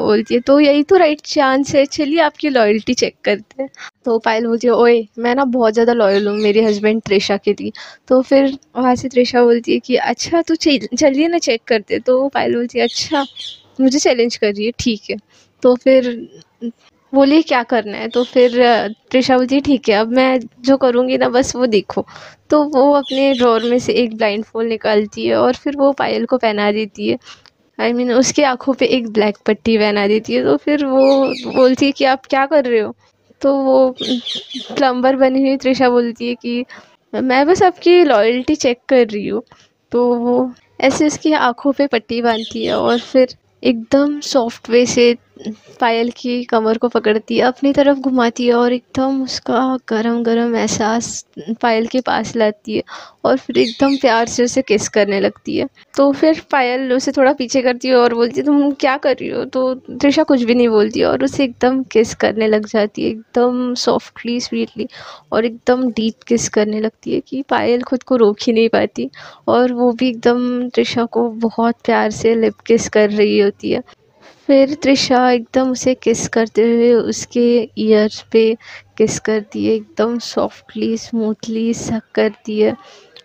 बोलती है तो यही तो राइट चांस है, चलिए आपकी लॉयल्टी चेक करते हैं। तो पायल बोलती है ओए मैं ना बहुत ज़्यादा लॉयल हूँ मेरे हस्बैंड त्रिशा के लिए। तो फिर वहाँ से त्रिशा बोलती है कि अच्छा तो चलिए ना चेक करते। तो पायल बोलती है अच्छा मुझे चैलेंज कर रही है, ठीक है। तो फिर बोलिए क्या करना है। तो फिर त्रिशा बोलती है ठीक है अब मैं जो करूँगी ना बस वो देखो। तो वो अपने ड्रॉर में से एक ब्लाइंड फोल्ड निकालती है और फिर वो पायल को पहना देती है। आई मीन उसकी आँखों पे एक ब्लैक पट्टी पहना देती है। तो फिर वो बोलती है कि आप क्या कर रहे हो? तो वो प्लम्बर बनी हुई त्रिशा बोलती है कि मैं बस आपकी लॉयल्टी चेक कर रही हूँ। तो वो ऐसे उसकी आँखों पे पट्टी बांधती है और फिर एकदम सॉफ्ट वे से पायल की कमर को पकड़ती है, अपनी तरफ घुमाती है और एकदम उसका गरम गरम एहसास पायल के पास लाती है और फिर एकदम प्यार से उसे किस करने लगती है। तो फिर पायल उसे थोड़ा पीछे करती है और बोलती है तुम क्या कर रही हो? तो त्रिशा कुछ भी नहीं बोलती और उसे एकदम किस करने लग जाती है, एकदम सॉफ्टली स्वीटली, और एकदम डीप किस करने लगती है कि पायल खुद को रोक ही नहीं पाती, और वो भी एकदम त्रिशा को बहुत प्यार से लिप किस कर रही होती है। फिर त्रिशा एकदम उसे किस करते हुए उसके ईयर पे किस करती है, एकदम सॉफ्टली स्मूथली सक करती है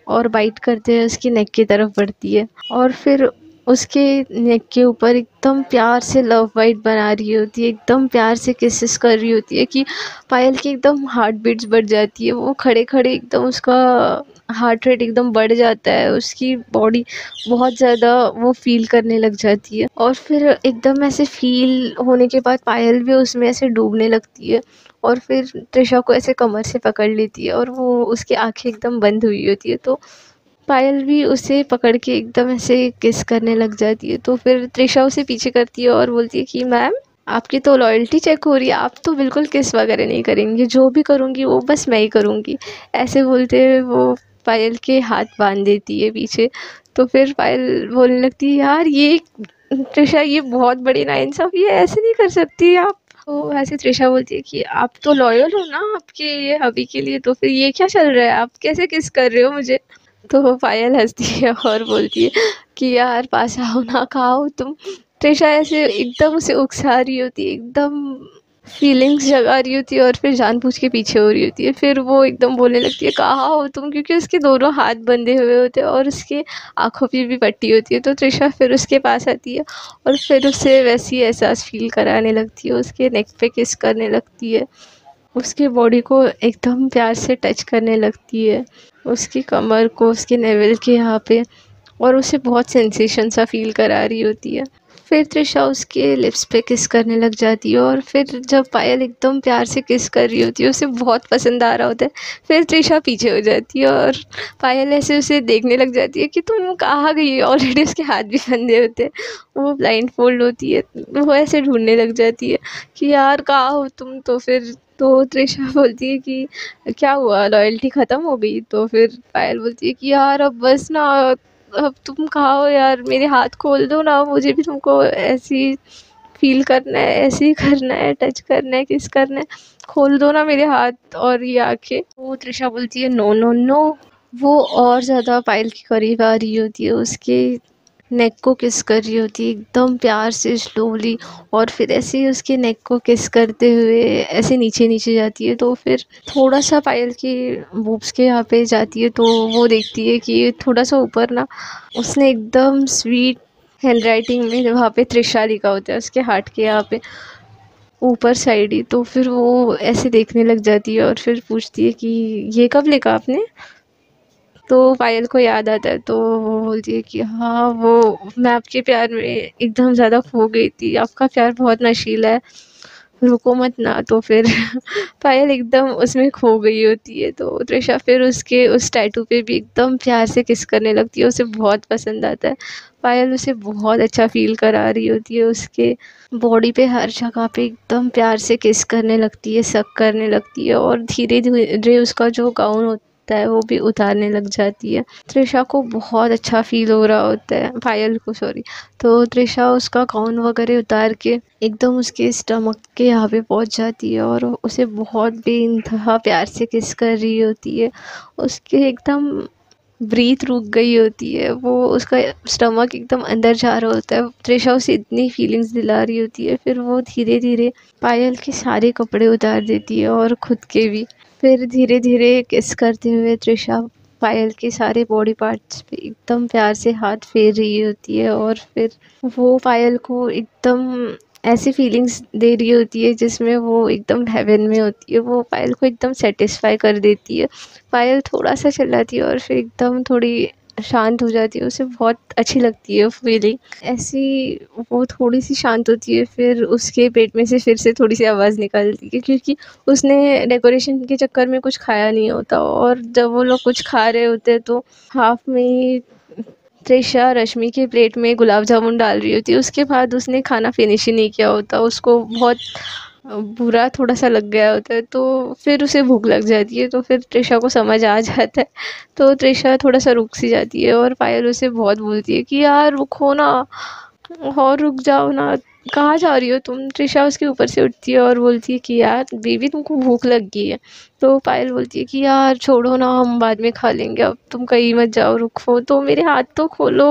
और बाइट करते हुए उसकी नेक की तरफ बढ़ती है और फिर उसके नेक के ऊपर एकदम प्यार से लव बाइट बना रही होती है, एकदम प्यार से किसेस कर रही होती है कि पायल की एकदम हार्ट बीट्स बढ़ जाती है, वो खड़े खड़े एकदम उसका हार्ट रेट एकदम बढ़ जाता है, उसकी बॉडी बहुत ज़्यादा वो फ़ील करने लग जाती है। और फिर एकदम ऐसे फ़ील होने के बाद पायल भी उसमें ऐसे डूबने लगती है और फिर त्रिशा को ऐसे कमर से पकड़ लेती है और वो उसकी आँखें एकदम बंद हुई होती है। तो पायल भी उसे पकड़ के एकदम ऐसे किस करने लग जाती है। तो फिर त्रिशा उसे पीछे करती है और बोलती है कि मैम आपकी तो लॉयल्टी चेक हो रही है, आप तो बिल्कुल किस वगैरह नहीं करेंगी, जो भी करूँगी वो बस मैं ही करूँगी। ऐसे बोलते हुए वो पायल के हाथ बांध देती है पीछे। तो फिर पायल बोलने लगती है यार ये त्रिशा ये बहुत बड़ी नाइंसाफ़ी है, ऐसे नहीं कर सकती आप। तो ऐसे त्रिशा बोलती है कि आप तो लॉयल हो ना आपके ये हबी के लिए, तो फिर ये क्या चल रहा है, आप कैसे किस कर रहे हो मुझे? तो वो पायल हंसती है और बोलती है कि यार पास आओ ना, कहाँ हो तुम? त्रिशा ऐसे एकदम उसे उकसा रही होती है, एकदम फीलिंग्स जगा रही होती है और फिर जानबूझ के पीछे हो रही होती है। फिर वो एकदम बोलने लगती है कहाँ हो तुम, क्योंकि उसके दोनों हाथ बंधे हुए होते हैं और उसके आँखों पे भी पट्टी होती है। तो त्रिशा फिर उसके पास आती है और फिर उसे वैसी एहसास फील कराने लगती है, उसके नेक पे किस करने लगती है, उसकी बॉडी को एकदम प्यार से टच करने लगती है, उसकी कमर को, उसके नेवल के यहाँ पे, और उसे बहुत सेंसेशन सा फ़ील करा रही होती है। फिर त्रिशा उसके लिप्स पे किस करने लग जाती है और फिर जब पायल एकदम प्यार से किस कर रही होती है, उसे बहुत पसंद आ रहा होता है, फिर त्रिशा पीछे हो जाती है और पायल ऐसे उसे देखने लग जाती है कि तुम कहाँ गई? ऑलरेडी उसके हाथ भी बंधे होते हैं, वो ब्लाइंड फोल्ड होती है, वो ऐसे ढूंढने लग जाती है कि यार कहाँ हो तुम? तो फिर तो त्रिशा बोलती है कि क्या हुआ, लॉयल्टी ख़त्म हो गई? तो फिर पायल बोलती है कि यार अब बस ना, अब तुम कहाँ हो यार, मेरे हाथ खोल दो ना, मुझे भी तुमको ऐसी फ़ील करना है, ऐसे ही करना है, टच करना है, किस करना है, खोल दो ना मेरे हाथ और ये आँखें। वो त्रिशा बोलती है नो नो नो। वो और ज़्यादा पायल के करीब आ रही होती है, उसके नेक को किस कर रही होती है एकदम प्यार से स्लोली, और फिर ऐसे ही उसके नेक को किस करते हुए ऐसे नीचे नीचे जाती है। तो फिर थोड़ा सा पायल के बूब्स के यहाँ पे जाती है, तो वो देखती है कि थोड़ा सा ऊपर ना उसने एकदम स्वीट हैंड राइटिंग में वहाँ पे त्रिशा लिखा होता है उसके हार्ट के यहाँ पे ऊपर साइड ही। तो फिर वो ऐसे देखने लग जाती है और फिर पूछती है कि ये कब लिखा आपने। तो पायल को याद आता है तो वो बोलती है कि हाँ वो मैं आपके प्यार में एकदम ज़्यादा खो गई थी, आपका प्यार बहुत नशीला है, रुको मत ना। तो फिर पायल एकदम उसमें खो गई होती है। तो त्रिशा फिर उसके उस टैटू पे भी एकदम प्यार से किस करने लगती है, उसे बहुत पसंद आता है। पायल उसे बहुत अच्छा फील करा रही होती है, उसके बॉडी पे हर जगह पे एकदम प्यार से किस करने लगती है, सक करने लगती है और धीरे धीरे उसका जो गाउन होता है वो भी उतारने लग जाती है। त्रिशा को बहुत अच्छा फील हो रहा होता है, पायल को सॉरी। तो त्रिशा उसका गाउन वगैरह उतार के एकदम उसके स्टमक के यहाँ पे पहुँच जाती है और उसे बहुत बेइंतहा प्यार से किस कर रही होती है। उसके एकदम ब्रीथ रुक गई होती है, वो उसका स्टमक एकदम अंदर जा रहा होता है। त्रिशा उसे इतनी फीलिंग्स दिला रही होती है, फिर वो धीरे धीरे पायल के सारे कपड़े उतार देती है और खुद के भी। फिर धीरे धीरे किस करते हुए त्रिशा पायल के सारे बॉडी पार्ट्स पे एकदम प्यार से हाथ फेर रही होती है और फिर वो पायल को एकदम ऐसी फीलिंग्स दे रही होती है जिसमें वो एकदम हेवन में होती है। वो पायल को एकदम सेटिस्फाई कर देती है। पायल थोड़ा सा चिल्लाती है और फिर एकदम थोड़ी शांत हो जाती है, उसे बहुत अच्छी लगती है फीलिंग ऐसी। वो थोड़ी सी शांत होती है, फिर उसके पेट में से फिर से थोड़ी सी आवाज़ निकलती है क्योंकि उसने डेकोरेशन के चक्कर में कुछ खाया नहीं होता और जब वो लोग कुछ खा रहे होते हैं तो हाफ में ही त्रिशा रश्मि के प्लेट में गुलाब जामुन डाल रही होती है। उसके बाद उसने खाना फिनिश ही नहीं किया होता, उसको बहुत बुरा थोड़ा सा लग गया होता है तो फिर उसे भूख लग जाती है। तो फिर त्रिशा को समझ आ जाता है, तो त्रिशा थोड़ा सा रुक सी जाती है और पायल उसे बहुत बोलती है कि यार रुको ना, और रुक जाओ ना, कहाँ जा रही हो तुम। त्रिशा उसके ऊपर से उठती है और बोलती है कि यार बेबी तुमको भूख लग गई है। तो पायल बोलती है कि यार छोड़ो ना, हम बाद में खा लेंगे, अब तुम कहीं मत जाओ, रुको तो मेरे हाथ तो खोलो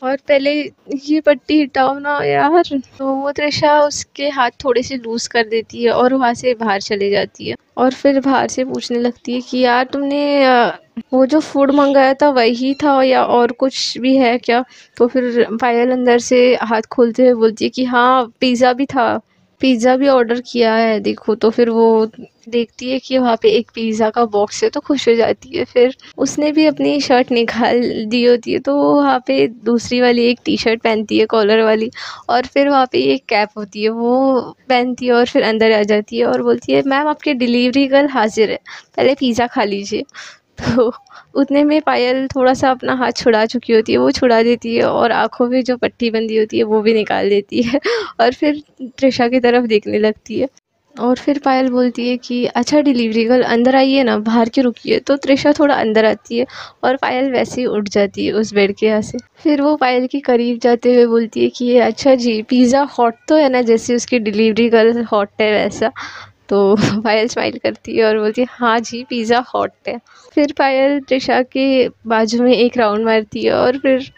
और पहले ये पट्टी हटाओ ना यार। तो वो त्रिशा उसके हाथ थोड़े से लूज कर देती है और वहाँ से बाहर चले जाती है और फिर बाहर से पूछने लगती है कि यार तुमने वो जो फूड मंगाया था वही था या और कुछ भी है क्या। तो फिर पायल अंदर से हाथ खोलते हुए बोलती है कि हाँ पिज़्ज़ा भी था, पिज़्ज़ा भी ऑर्डर किया है देखो। तो फिर वो देखती है कि वहाँ पे एक पिज़्ज़ा का बॉक्स है तो खुश हो जाती है। फिर उसने भी अपनी शर्ट निकाल दी होती है तो वो वहाँ पे दूसरी वाली एक टी शर्ट पहनती है कॉलर वाली और फिर वहाँ पे एक कैप होती है वो पहनती है और फिर अंदर आ जाती है और बोलती है मैम आपकी डिलीवरी गर्ल हाजिर है, पहले पिज़्ज़ा खा लीजिए। तो उतने में पायल थोड़ा सा अपना हाथ छुड़ा चुकी होती है, वो छुड़ा देती है और आँखों में जो पट्टी बंधी होती है वो भी निकाल देती है और फिर त्रिशा की तरफ देखने लगती है। और फिर पायल बोलती है कि अच्छा डिलीवरी गर्ल अंदर आइए ना, बाहर क्यों रुकी है। तो त्रिशा थोड़ा अंदर आती है और पायल वैसे ही उठ जाती है उस बेड के यहाँ से। फिर वो पायल के करीब जाते हुए बोलती है कि अच्छा जी पिज़्ज़ा हॉट तो है ना, जैसे उसकी डिलीवरी गर्ल हॉट है वैसा। तो पायल स्माइल करती है और बोलती है हाँ जी पिज़्ज़ा हॉट है। फिर पायल त्रिशा के बाजू में एक राउंड मारती है और फिर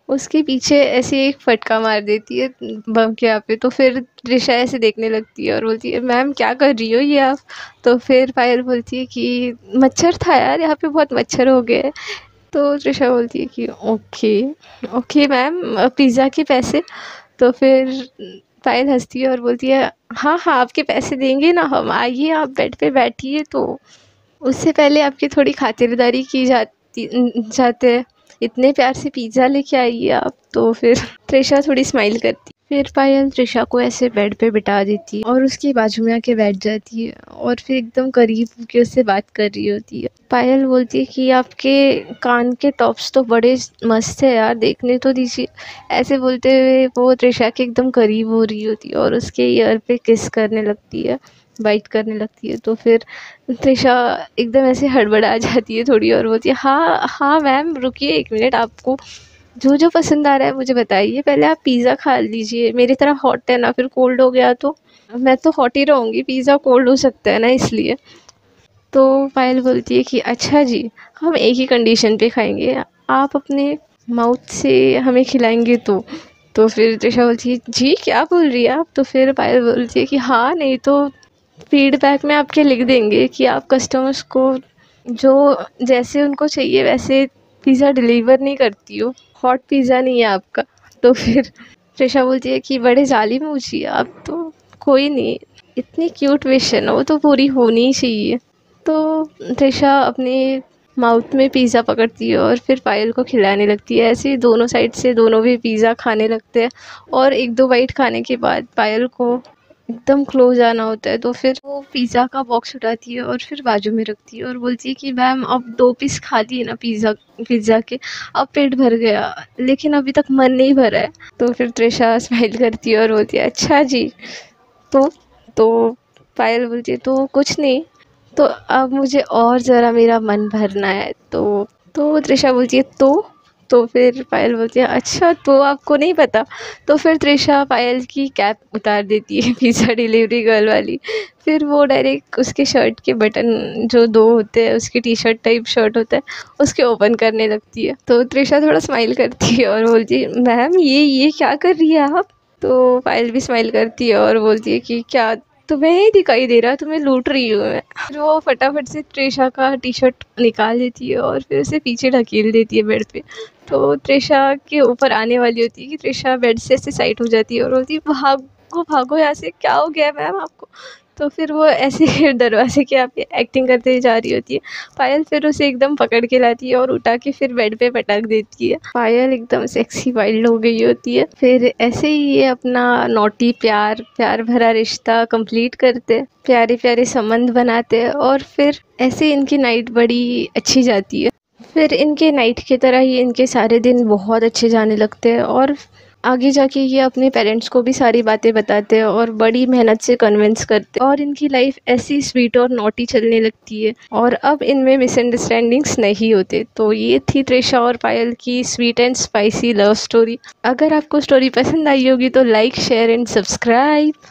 उसके पीछे ऐसे एक फटका मार देती है बम के यहाँ पे। तो फिर त्रिशा ऐसे देखने लगती है और बोलती है मैम क्या कर रही हो ये आप। तो फिर पायल बोलती है कि मच्छर था यार, यहाँ पे बहुत मच्छर हो गए हैं। तो त्रिशा बोलती है कि ओके ओके मैम पिज़्ज़ा के पैसे। तो फिर पायल हंसती है और बोलती है हाँ हाँ आपके पैसे देंगे ना हम, आइए आप बेड पे बैठिए। तो उससे पहले आपकी थोड़ी खातिरदारी की जाते हैं, इतने प्यार से पिज़्ज़ा लेके आइए आप। तो फिर त्रिशा थोड़ी स्माइल करती, फिर पायल त्रिशा को ऐसे बेड पे बिठा देती है और उसकी बाजू में आके बैठ जाती है और फिर एकदम करीब होकर उससे बात कर रही होती है। पायल बोलती है कि आपके कान के टॉप्स तो बड़े मस्त है यार, देखने तो दीजिए। ऐसे बोलते हुए वो त्रिशा के एकदम करीब हो रही होती है और उसके ईयर पे किस करने लगती है, बाइट करने लगती है। तो फिर त्रिशा एकदम ऐसे हड़बड़ा जाती है थोड़ी और बोलती है हाँ हाँ मैम रुकिए एक मिनट, आपको जो जो पसंद आ रहा है मुझे बताइए, पहले आप पिज़्ज़ा खा लीजिए, मेरी तरह हॉट है ना, फिर कोल्ड हो गया तो मैं तो हॉट ही रहूँगी, पिज़्ज़ा कोल्ड हो सकता है ना इसलिए। तो पायल बोलती है कि अच्छा जी हम एक ही कंडीशन पे खाएंगे, आप अपने माउथ से हमें खिलाएंगे तो फिर त्रिशा बोलती है जी क्या बोल रही है आप। तो फिर पायल बोलती है कि हाँ नहीं तो फीडबैक में आपके लिख देंगे कि आप कस्टमर्स को जो जैसे उनको चाहिए वैसे पिज़्ज़ा डिलीवर नहीं करती हो, हॉट पिज़्ज़ा नहीं है आपका। तो फिर त्रिशा बोलती है कि बड़े जालिम हो जी आप तो, कोई नहीं, इतनी क्यूट विश है ना, वो तो पूरी होनी ही चाहिए। तो त्रिशा अपने माउथ में पिज़्ज़ा पकड़ती है और फिर पायल को खिलाने लगती है। ऐसे ही दोनों साइड से दोनों भी पिज़्ज़ा खाने लगते हैं और एक दो बाइट खाने के बाद पायल को एकदम क्लोज आना होता है, तो फिर वो पिज़्ज़ा का बॉक्स उठाती है और फिर बाजू में रखती है और बोलती है कि मैम अब 2 पीस खा लिए ना पिज़्ज़ा के, अब पेट भर गया, लेकिन अभी तक मन नहीं भरा है। तो फिर त्रिशा स्माइल करती है और बोलती है अच्छा जी। तो तो पायल बोलती है तो कुछ नहीं, तो अब मुझे और ज़रा मेरा मन भरना है। तो त्रिशा बोलती है तो फिर पायल बोलती है अच्छा तो आपको नहीं पता। तो फिर त्रिशा पायल की कैप उतार देती है पिज़्ज़ा डिलीवरी गर्ल वाली। फिर वो डायरेक्ट उसके शर्ट के बटन जो 2 होते हैं, उसकी टी-शर्ट टाइप शर्ट होता है, उसके ओपन करने लगती है। तो त्रिशा थोड़ा स्माइल करती है और बोलती है मैम ये क्या कर रही है आप? तो पायल भी स्माइल करती है और बोलती है कि क्या तुम्हें नहीं दिखाई दे रहा, तुम्हें लूट रही हूँ मैं। फिर वो फटाफट से त्रिशा का टी-शर्ट निकाल देती है और फिर उसे पीछे ढकेल देती है बेड पे। तो त्रिशा के ऊपर आने वाली होती है कि त्रिशा बेड से ऐसे साइड हो जाती है और बोलती है भागो भागो यहाँ से, क्या हो गया मैम आपको? तो फिर वो ऐसे दरवाजे के आगे एक्टिंग करते जा रही होती है। पायल फिर उसे एकदम पकड़ के लाती है और उठा के फिर बेड पे पटक देती है। पायल एकदम सेक्सी वाइल्ड हो गई होती है। फिर ऐसे ही ये अपना नॉटी प्यार भरा रिश्ता कंप्लीट करते, प्यारे प्यारे संबंध बनाते हैं और फिर ऐसे इनकी नाइट बड़ी अच्छी जाती है। फिर इनके नाइट की तरह ही इनके सारे दिन बहुत अच्छे जाने लगते हैं और आगे जाके ये अपने पेरेंट्स को भी सारी बातें बताते हैं और बड़ी मेहनत से कन्विंस करते हैं और इनकी लाइफ ऐसी स्वीट और नॉटी चलने लगती है और अब इनमें मिसअंडरस्टैंडिंग्स नहीं होते। तो ये थी त्रिशा और पायल की sweet and spicy love story. अगर आपको स्टोरी पसंद आई होगी तो लाइक शेयर एंड सब्सक्राइब।